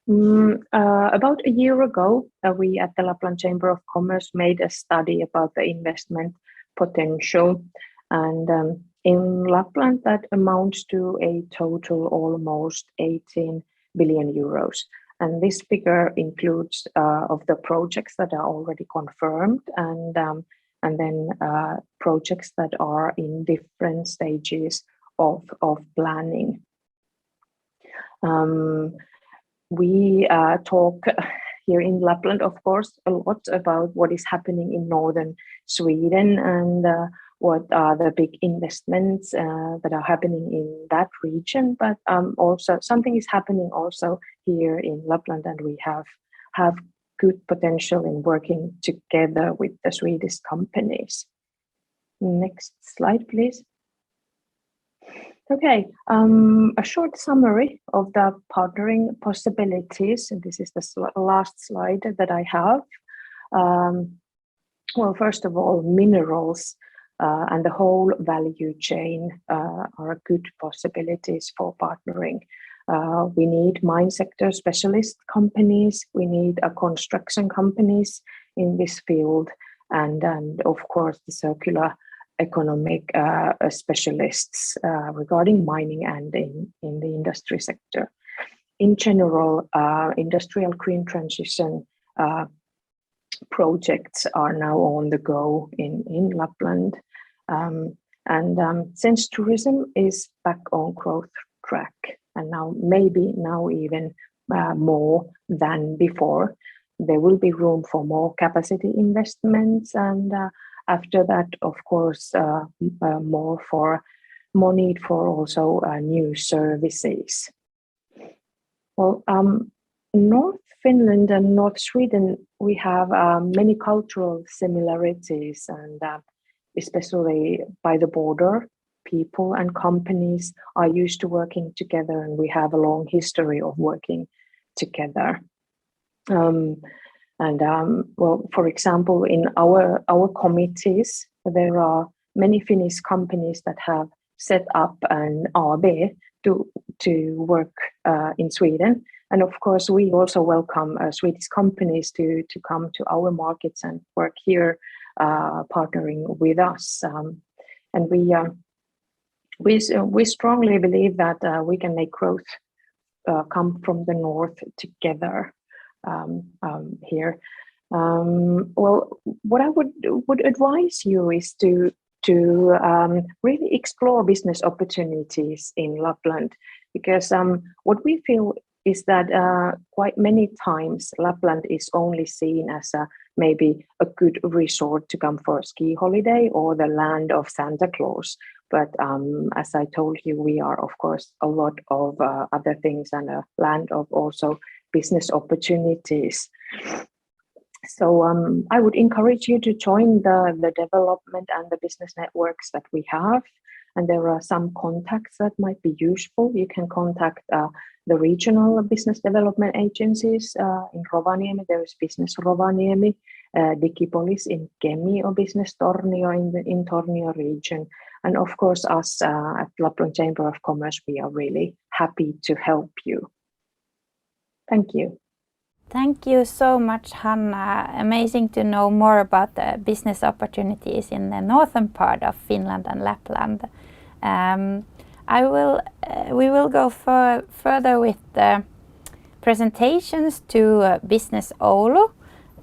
About a year ago, we at the Lapland Chamber of Commerce made a study about the investment potential, and in Lapland that amounts to a total almost 18 billion euros. And this figure includes of the projects that are already confirmed, and then projects that are in different stages of planning. We talk here in Lapland, of course, a lot about what is happening in northern Sweden and what are the big investments that are happening in that region. But also something is happening also here in Lapland, and we have good potential in working together with the Swedish companies. Next slide, please. Okay, a short summary of the partnering possibilities. And this is the last slide that I have. Well, first of all, minerals and the whole value chain are good possibilities for partnering. We need mine sector specialist companies, we need construction companies in this field, and of course the circular economic specialists regarding mining and in the industry sector. In general, industrial green transition projects are now on the go in Lapland. Since tourism is back on growth track, and maybe even more than before, there will be room for more capacity investments, and after that, of course, more need for also new services. Well, North Finland and North Sweden, we have many cultural similarities, and especially by the border, people and companies are used to working together, and we have a long history of working together. Well, for example, in our committees, there are many Finnish companies that have set up an AB to work in Sweden. And of course, we also welcome Swedish companies to come to our markets and work here, partnering with us. And we strongly believe that we can make growth come from the north together. Here. Well, what I would advise you is to really explore business opportunities in Lapland, because what we feel is that quite many times Lapland is only seen as maybe a good resort to come for a ski holiday or the land of Santa Claus. But as I told you, we are of course a lot of other things, and a land of also business opportunities. So I would encourage you to join the development and the business networks that we have. And there are some contacts that might be useful. You can contact the regional business development agencies. In Rovaniemi, there is Business Rovaniemi, Digipolis in Kemi, or Business Tornio in Tornio region. And of course, us at Lapland Chamber of Commerce, we are really happy to help you. Thank you.
Thank you so much, Hanna. Amazing to know more about the business opportunities in the northern part of Finland and Lapland. We will go further with the presentations to Business Oulu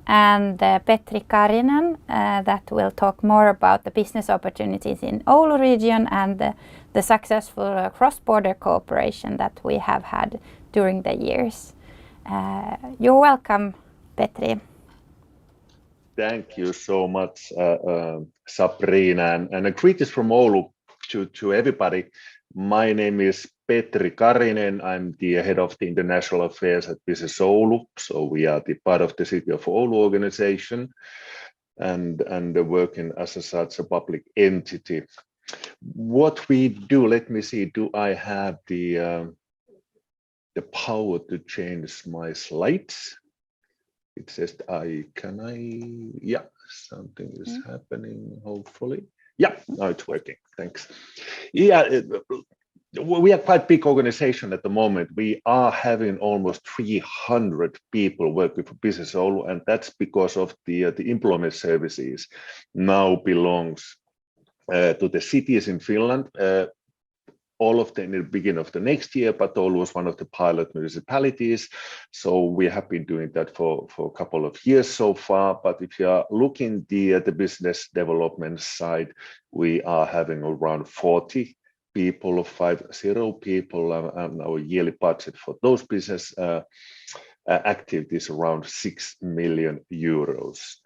and Petri Karinen that will talk more about the business opportunities in Oulu region and the successful cross-border cooperation that we have had during the years. You're welcome, Petri.
Thank you so much, Sabrina, and greetings from Oulu to everybody. My name is Petri Karinen. I'm the head of the international affairs at Business Oulu. So we are the part of the City of Oulu organization and working as such a public entity. What we do, let me see, do I have the power to change my slides? It says yeah, something is happening, hopefully. Yeah, now it's working, thanks. Yeah, we are quite big organization at the moment. We are having almost 300 people working for Business Oulu, and that's because of the employment services now belongs to the cities in Finland. All of them in the beginning of the next year, but Oulu was one of the pilot municipalities. So we have been doing that for a couple of years so far. But if you are looking at the business development side, we are having around 40 people, 50 people, and our yearly budget for those business activities around 6 million euros.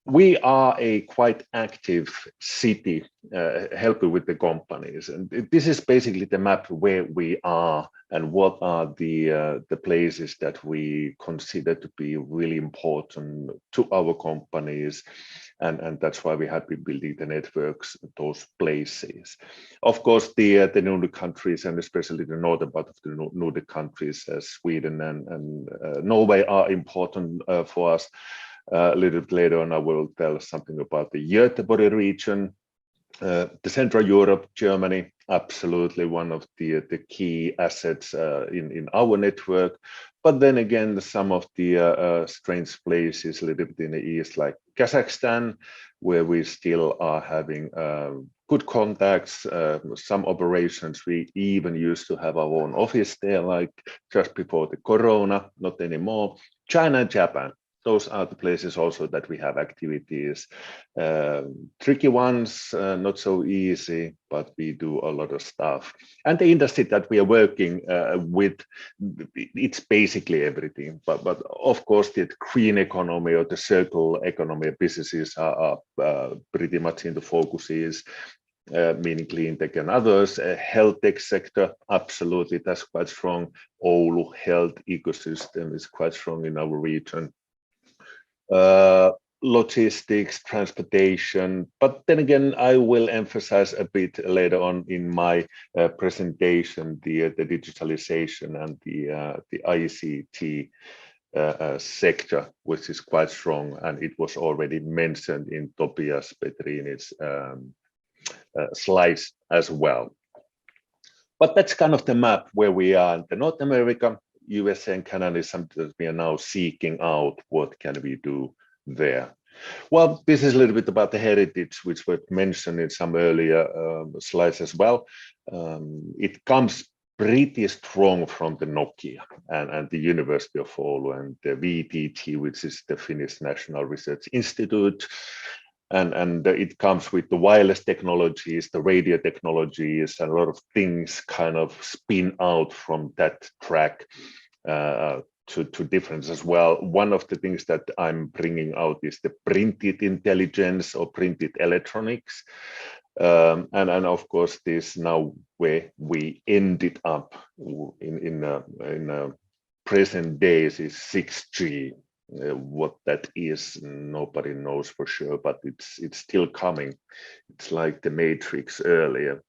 We are a quite active city helping with the companies, and this is basically the map where we are and what are the places that we consider to be really important to our companies, and that's why we have been building the networks in those places. Of course, the Nordic countries, and especially the northern part of the Nordic countries, Sweden and Norway, are important for us. A little bit later on, I will tell something about the Göteborg region, the Central Europe, Germany, absolutely one of the key assets in our network. But then again, some of the strange places a little bit in the east, like Kazakhstan, where we still are having good contacts, some operations. We even used to have our own office there, like just before the corona, not anymore. China and Japan. Those are the places also that we have activities. Tricky ones, not so easy, but we do a lot of stuff. And the industry that we are working with, it's basically everything. But of course, the green economy or the circular economy businesses are pretty much in the focuses. Meaning clean tech and others. Health tech sector, absolutely, that's quite strong. Oulu health ecosystem is quite strong in our region. Logistics, transportation, but then again, I will emphasize a bit later on in my presentation the digitalization and the ICT sector, which is quite strong, and it was already mentioned in Topias Petrini's slides as well. But that's kind of the map where we are in North America. USA and Canada is something that we are now seeking out. What can we do there? Well, this is a little bit about the heritage, which was mentioned in some earlier slides as well. It comes pretty strong from the Nokia and the University of Oulu and the VTT, which is the Finnish National Research Institute. And it comes with the wireless technologies, the radio technologies, and a lot of things kind of spin out from that track to difference as well. One of the things that I'm bringing out is the printed intelligence or printed electronics. And of course, this now where we ended up in present days is 6G. What that is, nobody knows for sure, but it's still coming. It's like the Matrix earlier.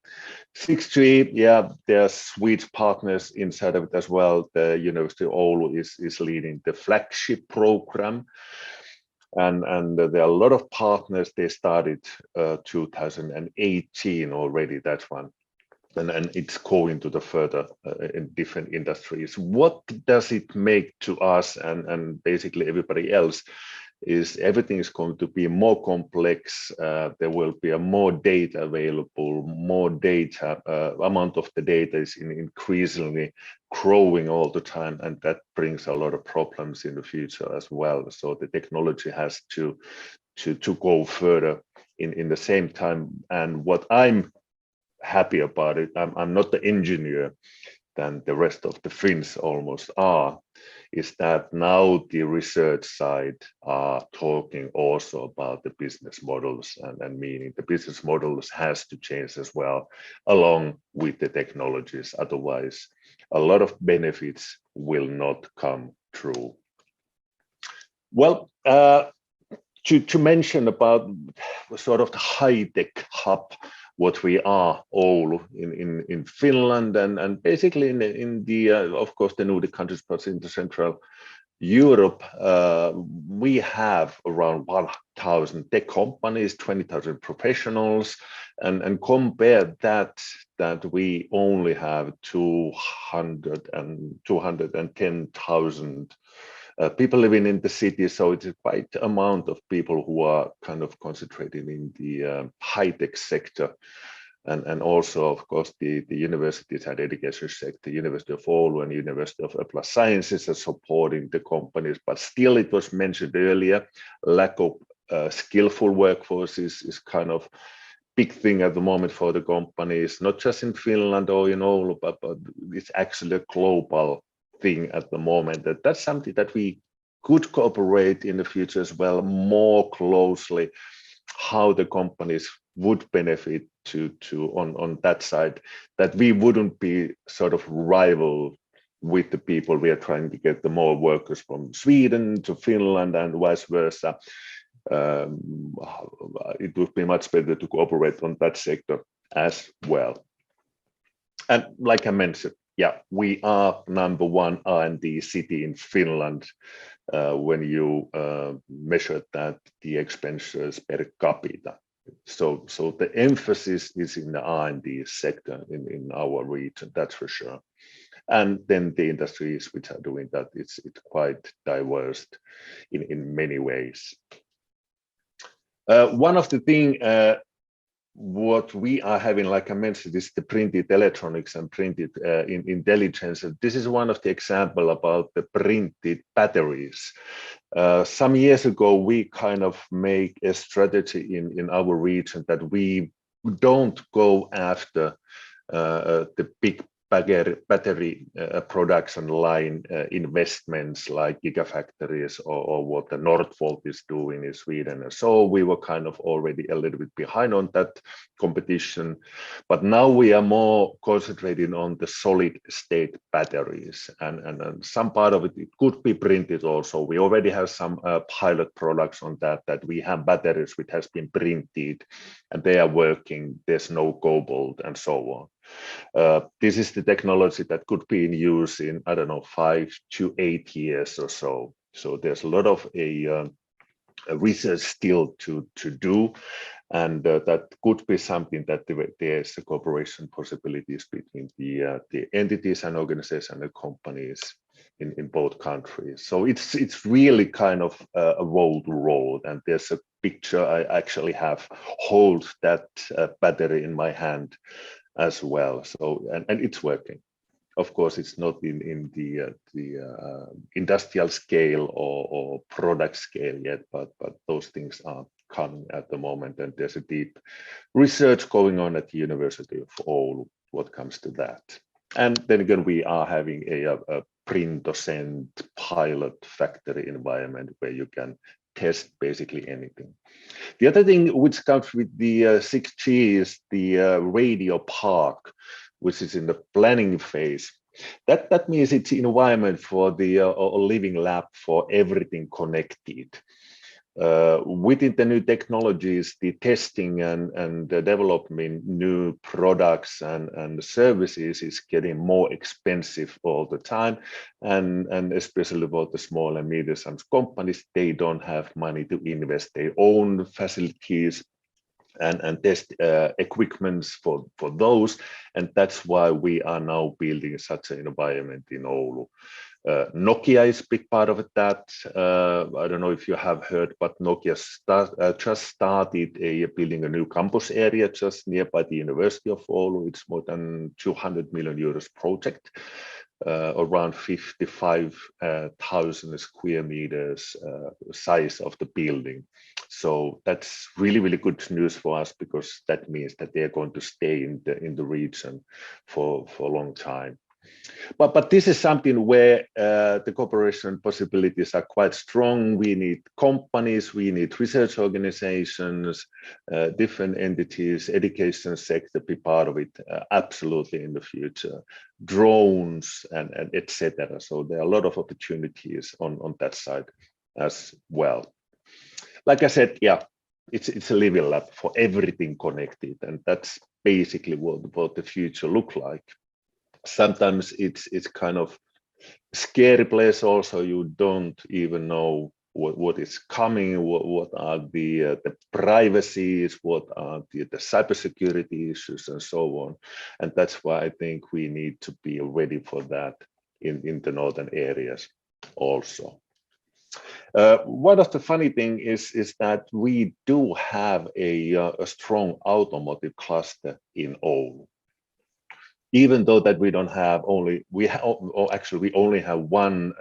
6G, yeah, there's Swedish partners inside of it as well. The University of Oulu is leading the flagship program. and there are a lot of partners. They started 2018 already, that one. And it's going to the further in different industries. What does it make to us and basically everybody else is everything is going to be more complex. There will be a more data available, more data, amount of the data is increasingly growing all the time, and that brings a lot of problems in the future as well. So the technology has to go further in the same time. And what I'm happy about it, I'm not the engineer than the rest of the Finns almost are, is that now the research side are talking also about the business models, and meaning the business models has to change as well along with the technologies. Otherwise, a lot of benefits will not come true. Well, to mention about sort of the high-tech hub, what we are all in Finland and basically in the of course the Nordic countries, but in the Central Europe, we have around 1,000 tech companies, 20,000 professionals, and compare that we only have 210,000 people living in the city, so it's quite amount of people who are kind of concentrated in the high-tech sector, and also, of course, the universities and education sector, University of Oulu and University of Applied Sciences are supporting the companies. But still, it was mentioned earlier, lack of skillful workforce is kind of big thing at the moment for the companies, not just in Finland or in Oulu, but it's actually a global thing at the moment. That's something that we could cooperate in the future as well, more closely, how the companies would benefit to on that side, that we wouldn't be sort of rival with the people. We are trying to get the more workers from Sweden to Finland and vice versa. It would be much better to cooperate on that sector as well. And like I mentioned, yeah, we are #1 R&D city in Finland when you measure that the expenditures per capita. So the emphasis is in the R&D sector in our region, that's for sure. And then the industries which are doing that, it's quite diverse in many ways. One of the things what we are having, like I mentioned, is the printed electronics and printed intelligence. This is one of the example about the printed batteries. Some years ago, we kind of make a strategy in our region that we don't go after the big battery production line investments like gigafactories or what the Northvolt is doing in Sweden. So we were kind of already a little bit behind on that competition, but now we are more concentrating on the solid state batteries, and some part of it could be printed also. We already have some pilot products on that we have batteries which has been printed and they are working, there's no cobalt and so on. This is the technology that could be in use in, I don't know, 5 to 8 years or so. So there's a lot of a research still to do, and that could be something that there's a cooperation possibilities between the entities and organizations and the companies in both countries. So it's really kind of a road, and there's a picture I actually have hold that battery in my hand as well. So and it's working. Of course, it's not in the industrial scale or product scale yet, but those things are coming at the moment, and there's a deep research going on at the University of Oulu what comes to that. And then again, we are having a print-docent pilot factory environment where you can test basically anything. The other thing which comes with the 6G is the radio park, which is in the planning phase. That means it's an environment for the living lab for everything connected. Within the new technologies, the testing and the development new products and services is getting more expensive all the time, and especially for the small and medium-sized companies, they don't have money to invest their own facilities and test equipments for those, and that's why we are now building such an environment in Oulu. Nokia is a big part of that. I don't know if you have heard, but Nokia just started building a new campus area just nearby the University of Oulu. It's more than 200 million euros project, around 55,000 square meters size of the building. So that's really, really good news for us, because that means that they are going to stay in the region for a long time. But this is something where the cooperation possibilities are quite strong. We need companies, we need research organizations, different entities, education sector be part of it, absolutely in the future. Drones and etc. So there are a lot of opportunities on that side as well. Like I said, yeah, it's a living lab for everything connected, and that's basically what the future look like. Sometimes it's kind of scary place also. You don't even know what is coming, what are the privacies, what are the cybersecurity issues, and so on. And that's why I think we need to be ready for that in the northern areas also. One of the funny thing is that we do have a strong automotive cluster in Oulu. Even though that we don't have only, we only have one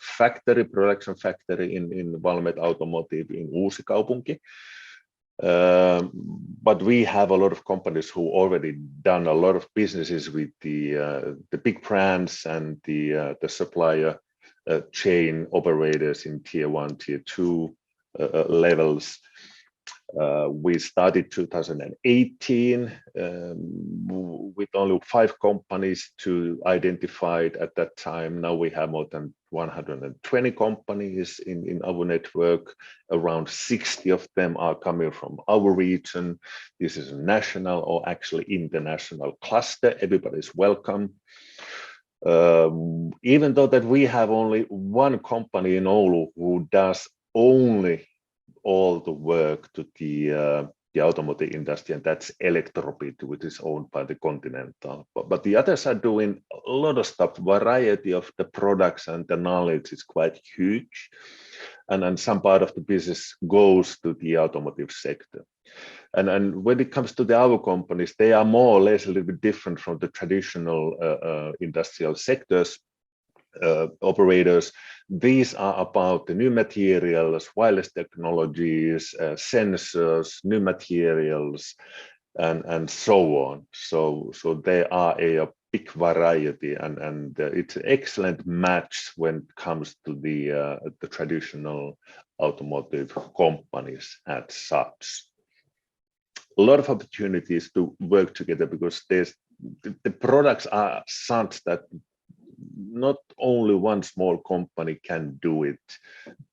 factory, production factory in Valmet Automotive in Uusikaupunki. But we have a lot of companies who already done a lot of businesses with the big brands and the supplier chain operators in tier 1, tier 2 levels. We started 2018 with only 5 companies to identify at that time. Now we have more than 120 companies in our network. Around 60 of them are coming from our region. This is a national or actually international cluster. Everybody's welcome. Even though that we have only one company in Oulu who does only all the work to the automotive industry, and that's Electrobit, which is owned by the Continental. But the others are doing a lot of stuff. Variety of the products and the knowledge is quite huge, and some part of the business goes to the automotive sector. And when it comes to our companies, they are more or less a little bit different from the traditional industrial sectors. Operators. These are about the new materials, wireless technologies, sensors, new materials, and so on. So there are a big variety, and it's an excellent match when it comes to the traditional automotive companies as such. A lot of opportunities to work together, because the products are such that not only one small company can do it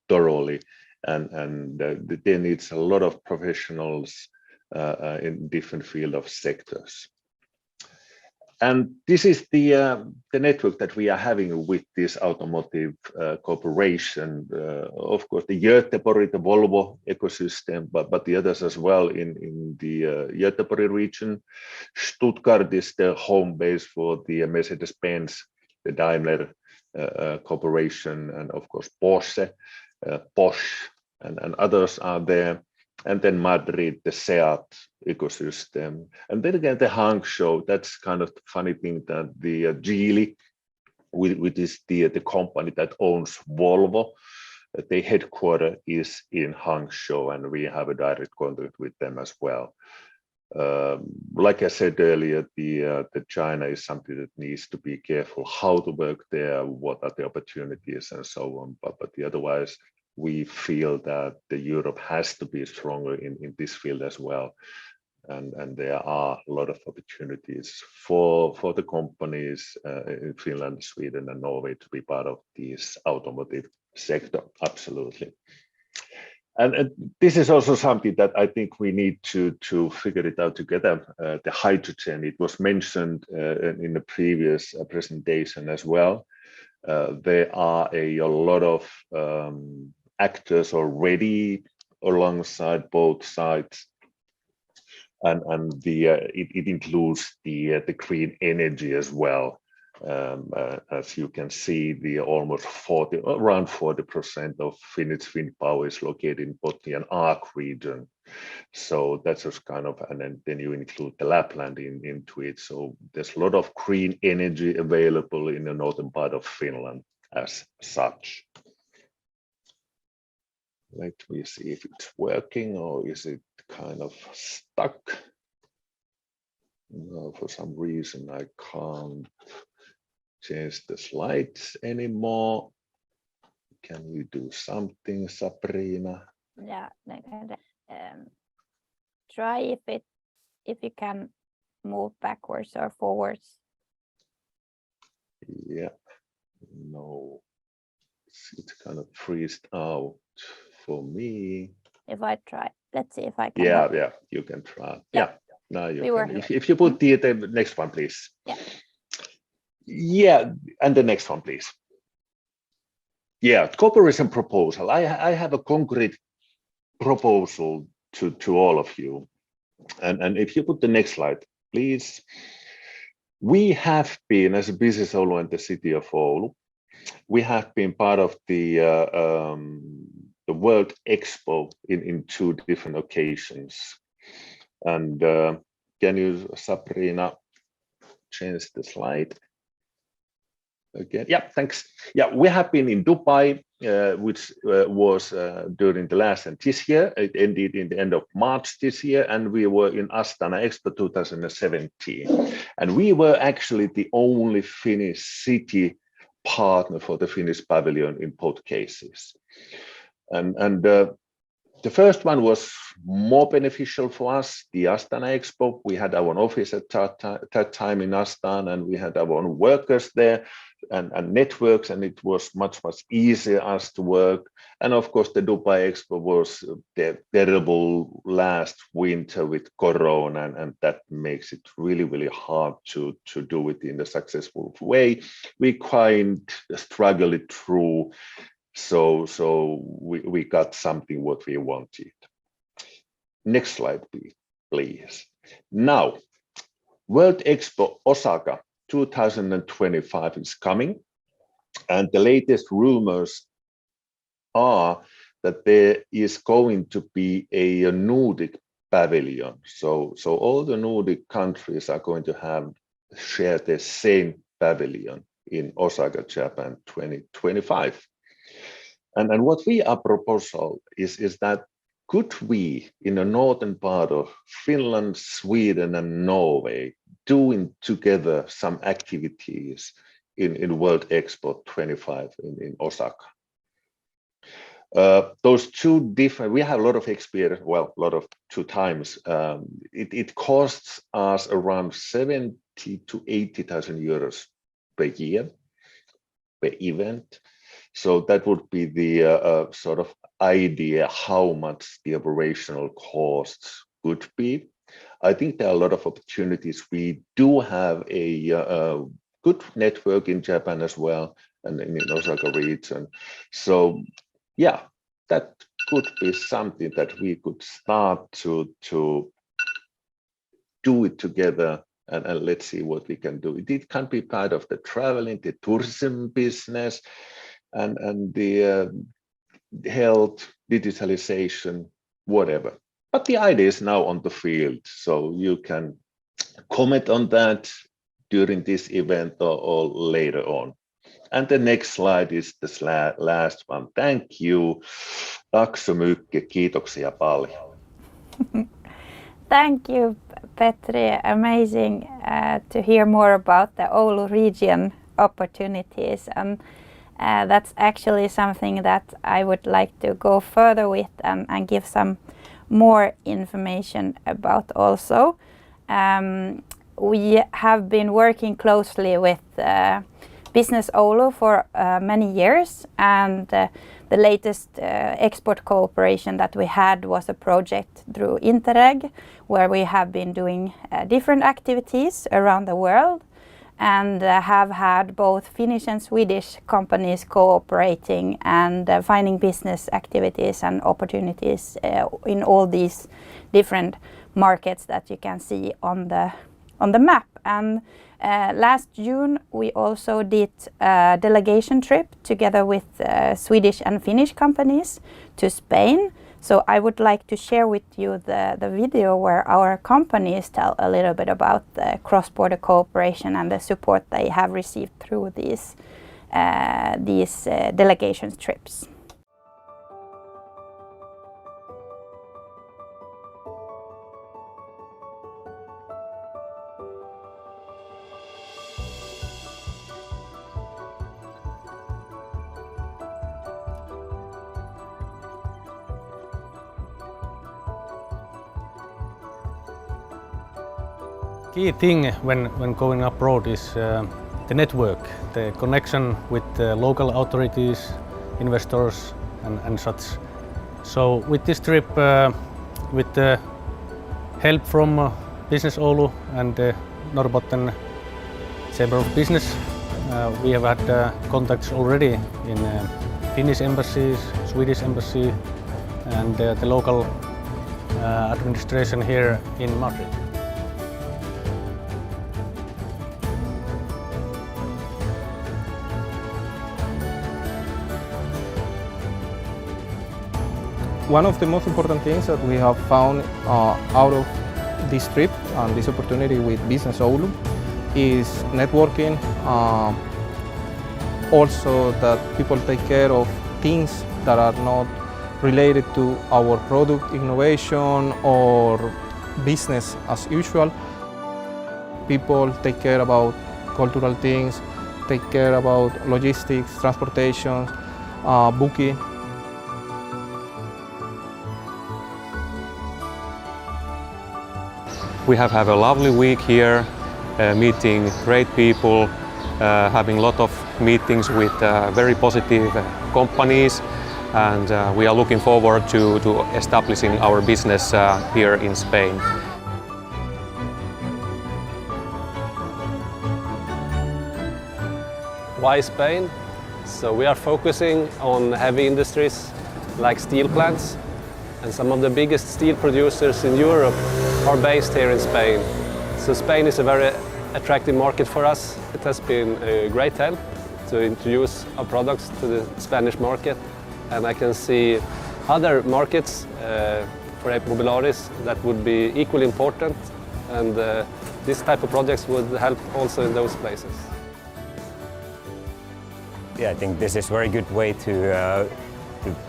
thoroughly, and there needs a lot of professionals in different field of sectors. And this is the network that we are having with this automotive cooperation. Of course, the Göteborg, the Volvo ecosystem, but the others as well in the Göteborg region. Stuttgart is the home base for the Mercedes-Benz, the Daimler Corporation, and of course Porsche, Bosch, and others are there. And then Madrid, the SEAT ecosystem. And then again, the Hangzhou, that's kind of the funny thing, that the Geely, which is the company that owns Volvo, the headquarters is in Hangzhou, and we have a direct contact with them as well. Like I said earlier, the China is something that needs to be careful how to work there, what are the opportunities, and so on. But otherwise, we feel that the Europe has to be stronger in this field as well, and there are a lot of opportunities for the companies in Finland, Sweden, and Norway to be part of this automotive sector. Absolutely. And this is also something that I think we need to figure it out together. The hydrogen, it was mentioned in the previous presentation as well. There are a lot of actors already alongside both sides, and it includes the green energy as well. As you can see, around 40% of Finnish wind power is located in Botnian Arc region. So that's just kind of, and then you include the Lapland into it. So there's a lot of green energy available in the northern part of Finland as such. Let me see if it's working or is it kind of stuck. No, for some reason I can't change the slides anymore. Can you do something, Sabrina?
Yeah, try if you can move backwards or forwards.
Yeah, no, it's kind of freezed out for me.
If I try, let's see if I can.
Yeah, you can try. Yeah, now you can. If you put the next one, please. Yeah, and the next one, please. Yeah, cooperation proposal. I have a concrete proposal to all of you. And if you put the next slide, please. We have been, as a business Oulu and the city of Oulu, we have been part of the World Expo in 2 different occasions. And can you, Sabrina, change the slide again? Yeah, thanks. Yeah, we have been in Dubai, which was during the last and this year. It ended in the end of March this year, and we were in Astana Expo 2017. And we were actually the only Finnish city partner for the Finnish pavilion in both cases. And the first one was more beneficial for us, the Astana Expo. We had our own office at that time in Astana, and we had our own workers there and networks, and it was much easier us to work. And of course, the Dubai Expo was the terrible last winter with Corona, and that makes it really hard to do it in a successful way. We kind of struggled it through. So we got something what we wanted. Next slide, please. Now, World Expo Osaka 2025 is coming, and the latest rumors are that there is going to be a Nordic pavilion. So all the Nordic countries are going to share the same pavilion in Osaka, Japan 2025. And what we are proposing is that could we, in the northern part of Finland, Sweden, and Norway, doing together some activities in World Expo 25 in Osaka? Those 2 different, we have a lot of experience, well, a lot of 2 times. It costs us around 70,000 to 80,000 euros per year, per event. So that would be the sort of idea how much the operational costs could be. I think there are a lot of opportunities. We do have a good network in Japan as well, and in Osaka region. So yeah, that could be something that we could start to do it together, and let's see what we can do. It can be part of the traveling, the tourism business, and the health, digitalization, whatever. But the idea is now on the field, so you can comment on that during this event or later on. And the next slide is the last one. Thank you. Tack så mycket. Kiitoksia paljon.
Thank you, Petri. Amazing to hear more about the Oulu region opportunities. And that's actually something that I would like to go further with and give some more information about also. We have been working closely with Business Oulu for many years, and The latest export cooperation that we had was a project through Interreg, where we have been doing different activities around the world, and have had both Finnish and Swedish companies cooperating and finding business activities and opportunities in all these different markets that you can see on the map. And last June we also did a delegation trip together with Swedish and Finnish companies to Spain. So I would like to share with you the video where our companies tell a little bit about the cross-border cooperation and the support they have received through these delegation trips.
Key thing when going abroad is the network, the connection with the local authorities, investors and such. So with this trip, with the help from Business Oulu and the Norrbotten Chamber of Business, we have had contacts already in Finnish embassies, Swedish embassy and the local administration here in Madrid.
One of the most important things that we have found out of this trip and this opportunity with Business Oulu is networking. Also that people take care of things that are not related to our product innovation or business as usual. People take care about cultural things, take care about logistics, transportation, booking.
We have had a lovely week here, meeting great people, having a lot of meetings with very positive companies, and we are looking forward to establishing our business here in Spain.
Why Spain? So we are focusing on heavy industries like steel plants, and some of the biggest steel producers in Europe are based here in Spain. So Spain is a very attractive market for us. It has been a great help to introduce our products to the Spanish market, and I can see other markets for Mobilaris that would be equally important, and this type of projects would help also in those places.
Yeah, I think this is a very good way to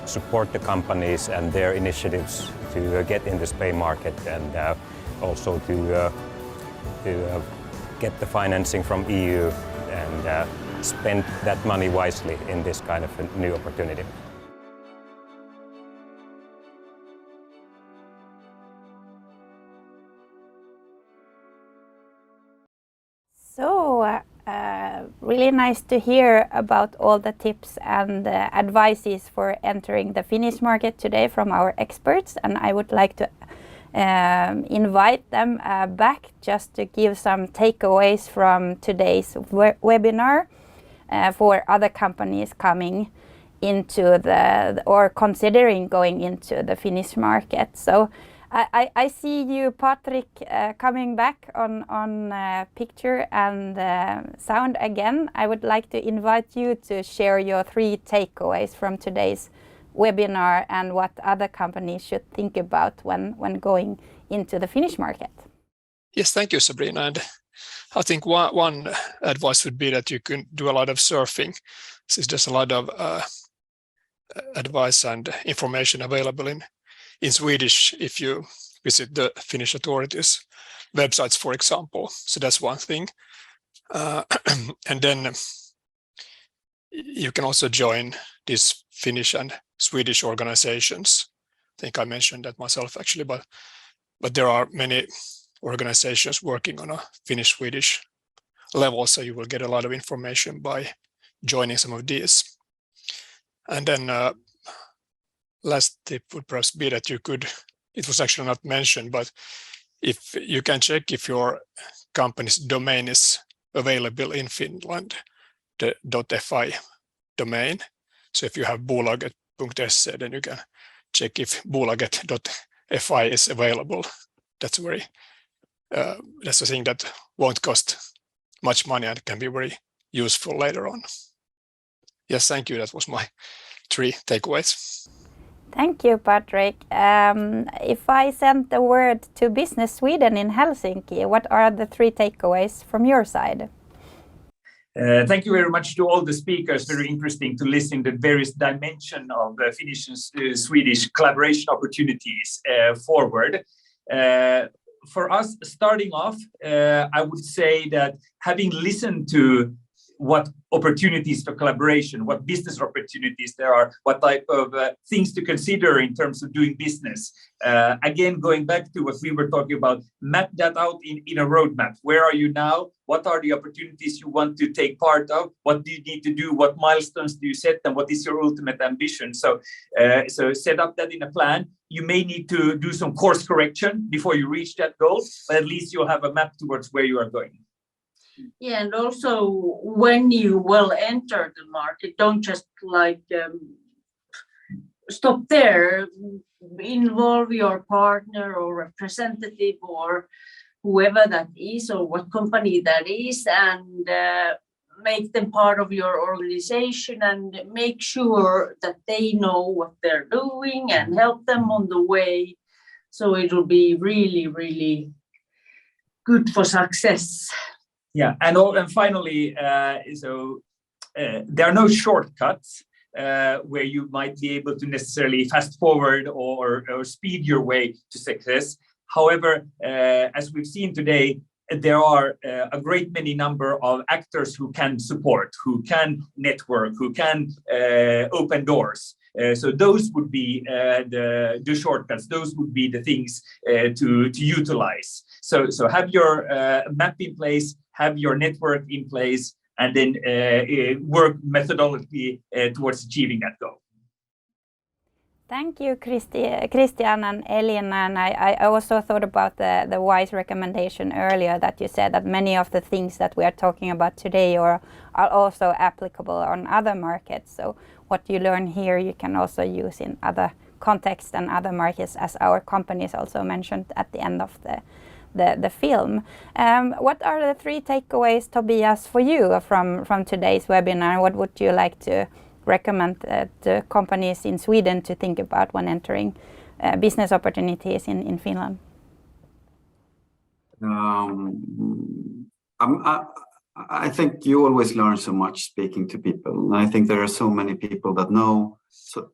support the companies and their initiatives to get in the Spain market, and also to get the financing from EU and spend that money wisely in this kind of a new opportunity.
So, really nice to hear about all the tips and advices for entering the Finnish market today from our experts, and I would like to invite them back just to give some takeaways from today's webinar for other companies coming into or considering going into the Finnish market. So I see you, Patrick, coming back on picture and sound again. I would like to invite you to share your 3 takeaways from today's webinar and what other companies should think about when going into the Finnish market.
Yes, thank you, Sabrina. And I think one advice would be that you can do a lot of surfing, since there's a lot of advice and information available in Swedish if you visit the Finnish authorities' websites, for example. So that's one thing. And then you can also join these Finnish and Swedish organizations. I think I mentioned that myself actually, but there are many organizations working on a Finnish-Swedish level, so you will get a lot of information by joining some of these. And then last tip would perhaps be that it was actually not mentioned, but if you can check if your company's domain is available in Finland, the .fi domain. So if you have bolaget.se, then you can check if bolaget.fi is available. That's a thing that won't cost much money and can be very useful later on. Yes, thank you. That was my 3 takeaways.
Thank you, Patrick. If I send the word to Business Sweden in Helsinki, what are the 3 takeaways from your side?
Thank you very much to all the speakers. Very interesting to listen to various dimensions of Finnish and Swedish collaboration opportunities forward. For us, starting off, I would say that having listened to what opportunities for collaboration, what business opportunities there are, what type of things to consider in terms of doing business. Again, going back to what we were talking about, map that out in a roadmap. Where are you now? What are the opportunities you want to take part of? What do you need to do? What milestones do you set? And what is your ultimate ambition? So set up that in a plan. You may need to do some course correction before you reach that goal, but at least you'll have a map towards where you are going.
Yeah, and also when you will enter the market, don't just stop there. Involve your partner or representative or whoever that is or what company that is, and make them part of your organization and make sure that they know what they're doing and help them on the way. So it will be really, really good for success.
Yeah, and finally, there are no shortcuts where you might be able to necessarily fast forward or speed your way to success. However, as we've seen today, there are a great many number of actors who can support, who can network, who can open doors. So those would be the shortcuts. Those would be the things to utilize. So have your map in place, have your network in place, and then work methodologically towards achieving that goal.
Thank you, Christian and Elina. And I also thought about the wise recommendation earlier that you said that many of the things that we are talking about today are also applicable on other markets. So what you learn here, you can also use in other contexts and other markets, as our companies also mentioned at the end of the film. What are the 3 takeaways, Tobias, for you from today's webinar? What would you like to recommend the companies in Sweden to think about when entering business opportunities in Finland?
I think you always learn so much speaking to people, and I think there are so many people that know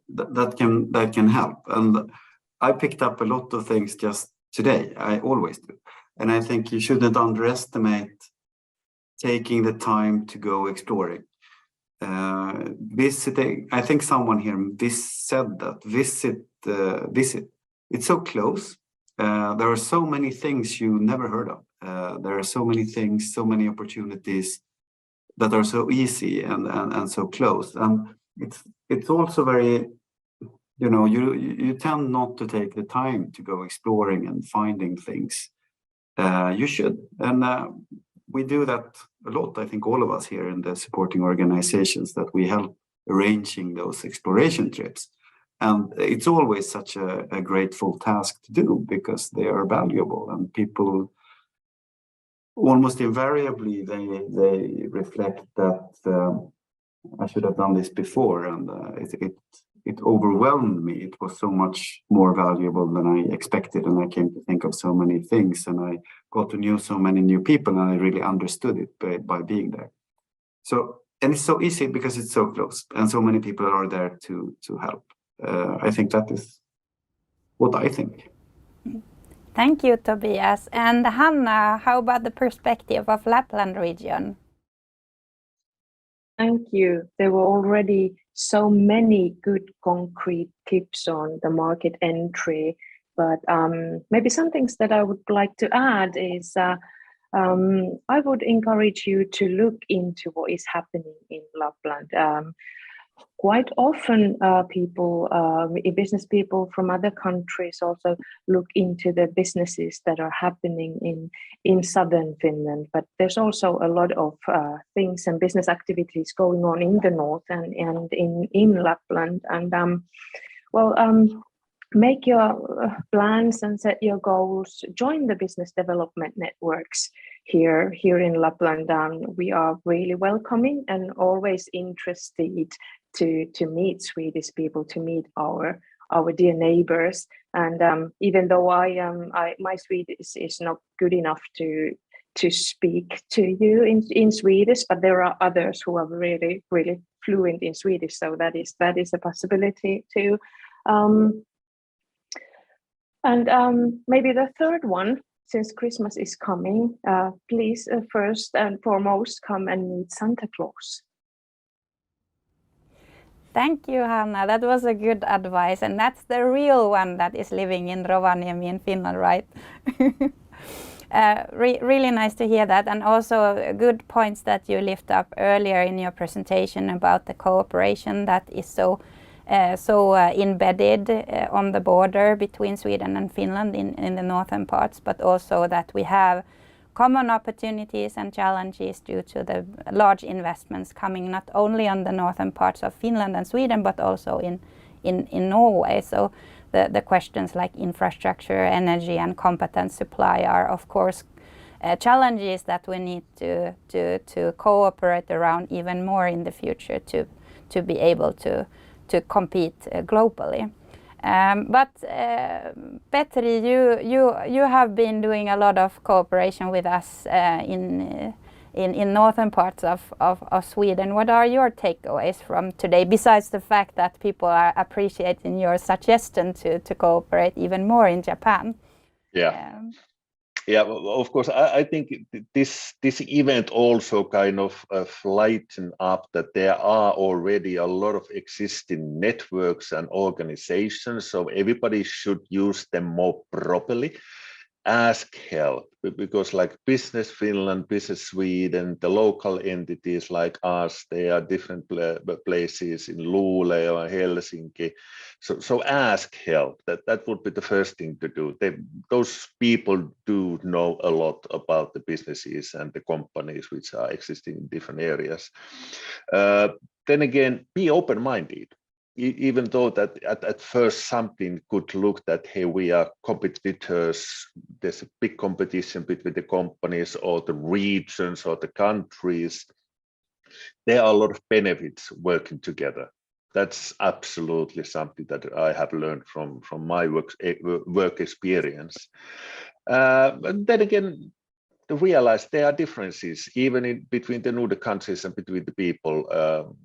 that can help. And I picked up a lot of things just today. I always do, and I think you shouldn't underestimate taking the time to go exploring. Visiting. I think someone here said that visit. It's so close. There are so many things you never heard of. There are so many things, so many opportunities that are so easy and so close. And it's also very, you tend not to take the time to go exploring and finding things. You should, and we do that a lot. I think all of us here in the supporting organizations, that we help arranging those exploration trips. And it's always such a grateful task to do, because they are valuable, and people almost invariably they reflect that I should have done this before, and it overwhelmed me. It was so much more valuable than I expected, and I came to think of so many things, and I got to know so many new people, and I really understood it by being there. So, and it's so easy because it's so close, and so many people are there to help. I think that is what I think.
Thank you, Tobias. And Hanna, how about the perspective of Lapland region?
Thank you. There were already so many good concrete tips on the market entry, but maybe some things that I would like to add is I would encourage you to look into what is happening in Lapland. quite often business people from other countries also look into the businesses that are happening in southern Finland, but there's also a lot of things and business activities going on in the north and in Lapland. And make your plans and set your goals. Join the business development networks here in Lapland. We are really welcoming and always interested to meet Swedish people, to meet our dear neighbors. And even though my Swedish is not good enough to speak to you in Swedish, but there are others who are really fluent in Swedish, so that is a possibility too. Maybe the third one, since Christmas is coming, please first and foremost come and meet Santa Claus.
Thank you, Hanna. That was a good advice, and that's the real one that is living in Rovaniemi in Finland, right? Really nice to hear that, and also good points that you lift up earlier in your presentation about the cooperation that is so embedded on the border between Sweden and Finland in the northern parts, but also that we have common opportunities and challenges due to the large investments coming not only on the northern parts of Finland and Sweden, but also in Norway. So the questions like infrastructure, energy and competent supply are of course challenges that we need to cooperate around even more in the future to be able to compete globally. But Petri, you have been doing a lot of cooperation with us in northern parts of Sweden. What are your takeaways from today, besides the fact that people are appreciating your suggestion to cooperate even more in Japan?
Yeah, of course. I think this event also kind of lighten up that there are already a lot of existing networks and organizations, so everybody should use them more properly. Ask help, because like Business Finland, Business Sweden, the local entities like us, they are different places in Luleå or Helsinki. So ask help. That would be the first thing to do. Those people do know a lot about the businesses and the companies which are existing in different areas. Then again, be open-minded. Even though that at first something could look that, hey, we are competitors, there's a big competition between the companies or the regions or the countries, there are a lot of benefits working together. That's absolutely something that I have learned from my work experience. And then again, to realize there are differences even between the Nordic countries and between the people.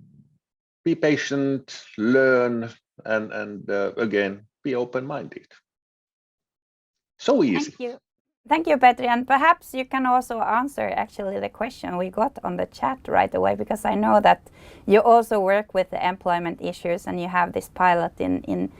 Be patient, learn, and again, be open-minded. So easy.
Thank you, Petri. And perhaps you can also answer actually the question we got on the chat right away, because I know that you also work with the employment issues and you have this pilot in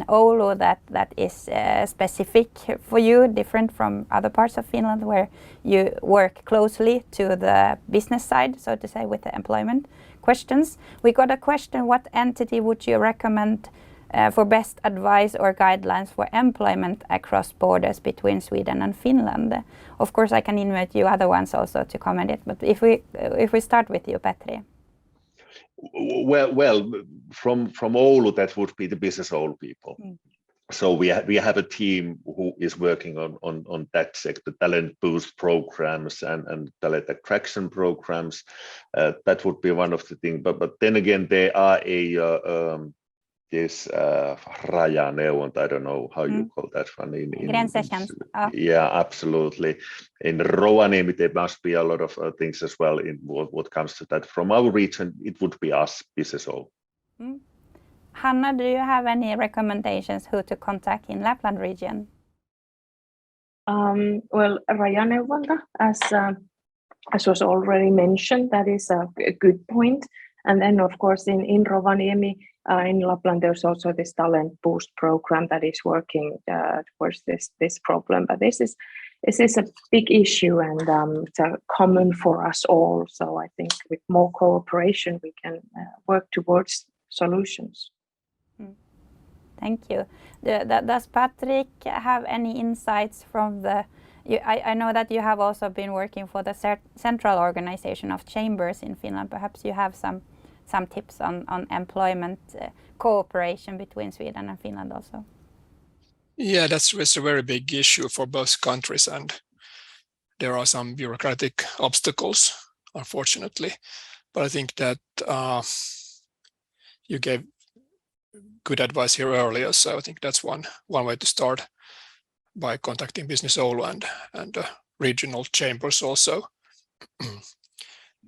Oulu that is specific for you, different from other parts of Finland where you work closely to the business side, so to say, with the employment questions. We got a question: what entity would you recommend for best advice or guidelines for employment across borders between Sweden and Finland? Of course, I can invite you other ones also to comment it, but if we start with you, Petri.
Well, from Oulu, that would be the business Oulu people. So we have a team who is working on that sector, talent boost programs and talent attraction programs. That would be one of the things. But then again, there are this rajaneuvonta, I don't know how you call that one in yeah, absolutely. In Rovaniemi, there must be a lot of things as well in what comes to that. From our region, it would be us, Business Oulu.
Hanna, do you have any recommendations who to contact in Lapland region?
Well, rajaneuvonta, as was already mentioned, that is a good point. And then, of course, in Rovaniemi, in Lapland, there's also this talent boost program that is working towards this problem. But this is a big issue, and it's common for us all. So I think with more cooperation, we can work towards solutions.
Thank you. Does Patrick have any insights from I know that you have also been working for the central organization of chambers in Finland. Perhaps you have some tips on employment cooperation between Sweden and Finland also.
Yeah, that's a very big issue for both countries, and there are some bureaucratic obstacles, unfortunately. But I think that you gave good advice here earlier, so I think that's one way to start, by contacting Business Oulu and regional chambers also.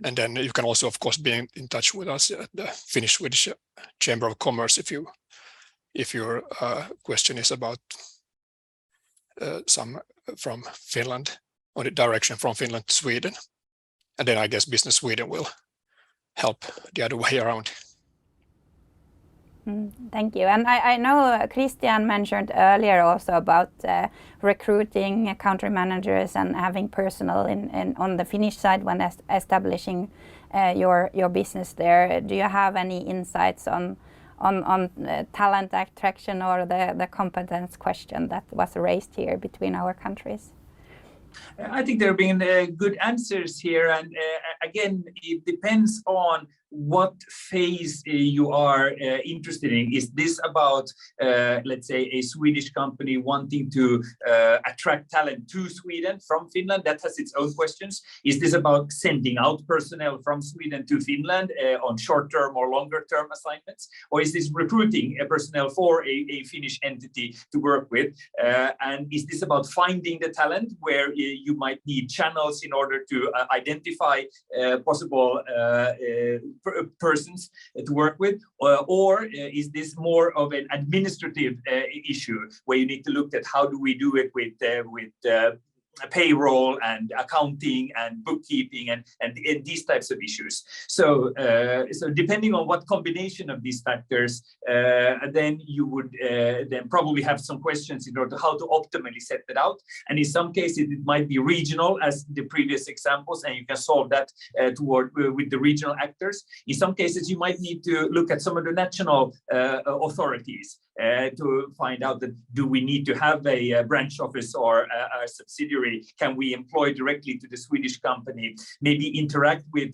And then you can also, of course, be in touch with us at the Finnish Swedish Chamber of Commerce if your question is about some from Finland, or the direction from Finland to Sweden. And then I guess Business Sweden will help the other way around.
Thank you. And I know Christian mentioned earlier also about recruiting country managers and having personnel on the Finnish side when establishing your business there. Do you have any insights on talent attraction or the competence question that was raised here between our countries?
I think there have been good answers here, and again, it depends on what phase you are interested in. Is this about, let's say, a Swedish company wanting to attract talent to Sweden from Finland? That has its own questions. Is this about sending out personnel from Sweden to Finland on short-term or longer-term assignments? Or is this recruiting personnel for a Finnish entity to work with? And is this about finding the talent where you might need channels in order to identify possible persons to work with, or is this more of an administrative issue where you need to look at how do we do it with payroll and accounting and bookkeeping and these types of issues. So depending on what combination of these factors, then you would then probably have some questions in order to how to optimally set that out. And in some cases it might be regional, as the previous examples, and you can solve that with the regional actors. In some cases you might need to look at some of the national authorities to find out that do we need to have a branch office or a subsidiary? Can we employ directly to the Swedish company? Maybe interact with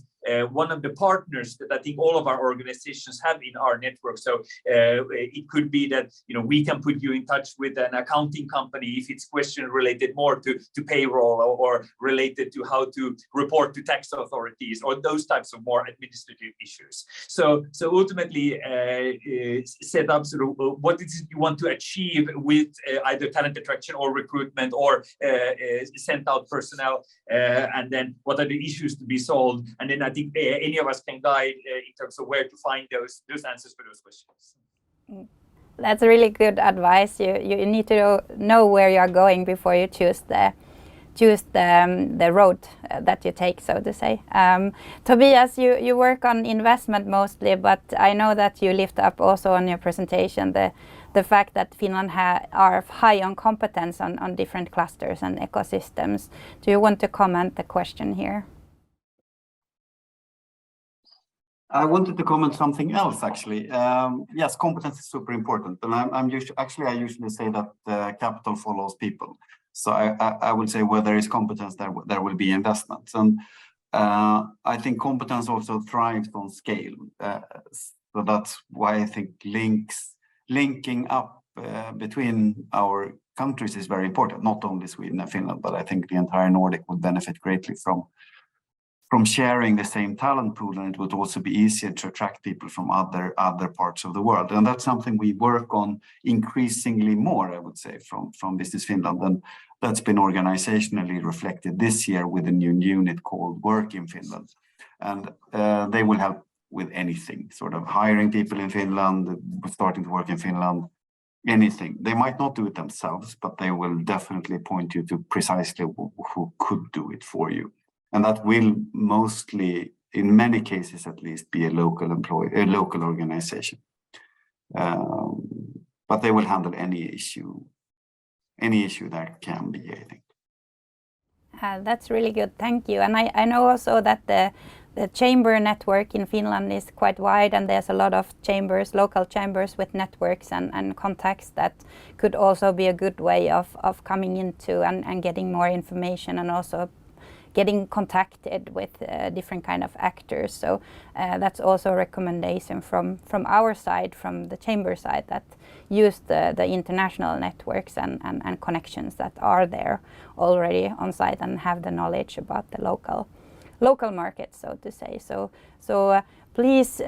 one of the partners that I think all of our organizations have in our network. So it could be that we can put you in touch with an accounting company if it's question related more to payroll or related to how to report to tax authorities or those types of more administrative issues. So ultimately set up sort of what is it you want to achieve with either talent attraction or recruitment or sent out personnel, and then what are the issues to be solved, and then I think any of us can guide in terms of where to find those answers for those questions.
That's really good advice. You need to know where you are going before you choose the road that you take, so to say. Tobias, you work on investment mostly, but I know that you lift up also on your presentation the fact that Finland are high on competence on different clusters and ecosystems. Do you want to comment the question here?
I wanted to comment something else, actually. Yes, competence is super important, and I usually say that capital follows people. So I would say where there is competence, there will be investments, and I think competence also thrives on scale. So that's why I think linking up between our countries is very important. Not only Sweden and Finland, but I think the entire Nordic would benefit greatly from sharing the same talent pool, and it would also be easier to attract people from other parts of the world. And that's something we work on increasingly more, I would say, from Business Finland. And that's been organizationally reflected this year with a new unit called Work in Finland. And they will help with anything, sort of hiring people in Finland, starting to work in Finland, anything. They might not do it themselves, but they will definitely point you to precisely who could do it for you. And that will mostly, in many cases at least, be a local organization. But they will handle any issue that can be, I think.
That's really good, thank you. And I know also that the chamber network in Finland is quite wide, and there's a lot of chambers, local chambers with networks and contacts that could also be a good way of coming into and getting more information, and also getting contacted with different kind of actors. So that's also a recommendation from our side, from the chamber side, that use the international networks and connections that are there already on site and have the knowledge about the local market, so to say. So please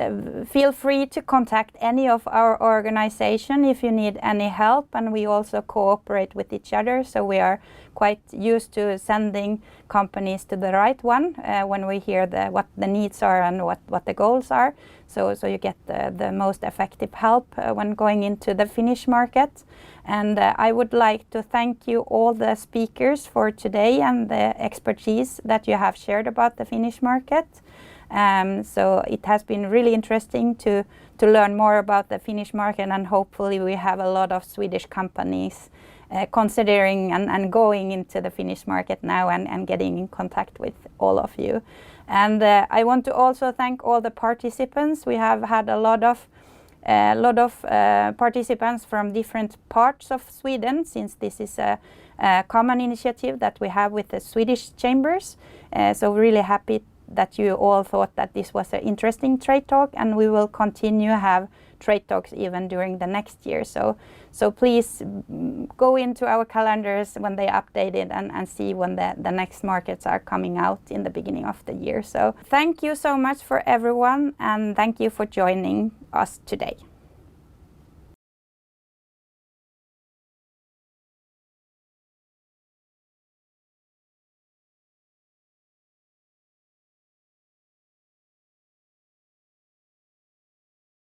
feel free to contact any of our organization if you need any help, and we also cooperate with each other. So we are quite used to sending companies to the right one when we hear what the needs are and what the goals are. So you get the most effective help when going into the Finnish market. And I would like to thank you all the speakers for today and the expertise that you have shared about the Finnish market. So it has been really interesting to learn more about the Finnish market, and hopefully we have a lot of Swedish companies considering and going into the Finnish market now and getting in contact with all of you. And I want to also thank all the participants. We have had a lot of participants from different parts of Sweden, since this is a common initiative that we have with the Swedish chambers. So really happy that you all thought that this was an interesting trade talk, and we will continue to have trade talks even during the next year. So please go into our calendars when they update it and see when the next markets are coming out in the beginning of the year. So thank you so much for everyone, and thank you for joining us today.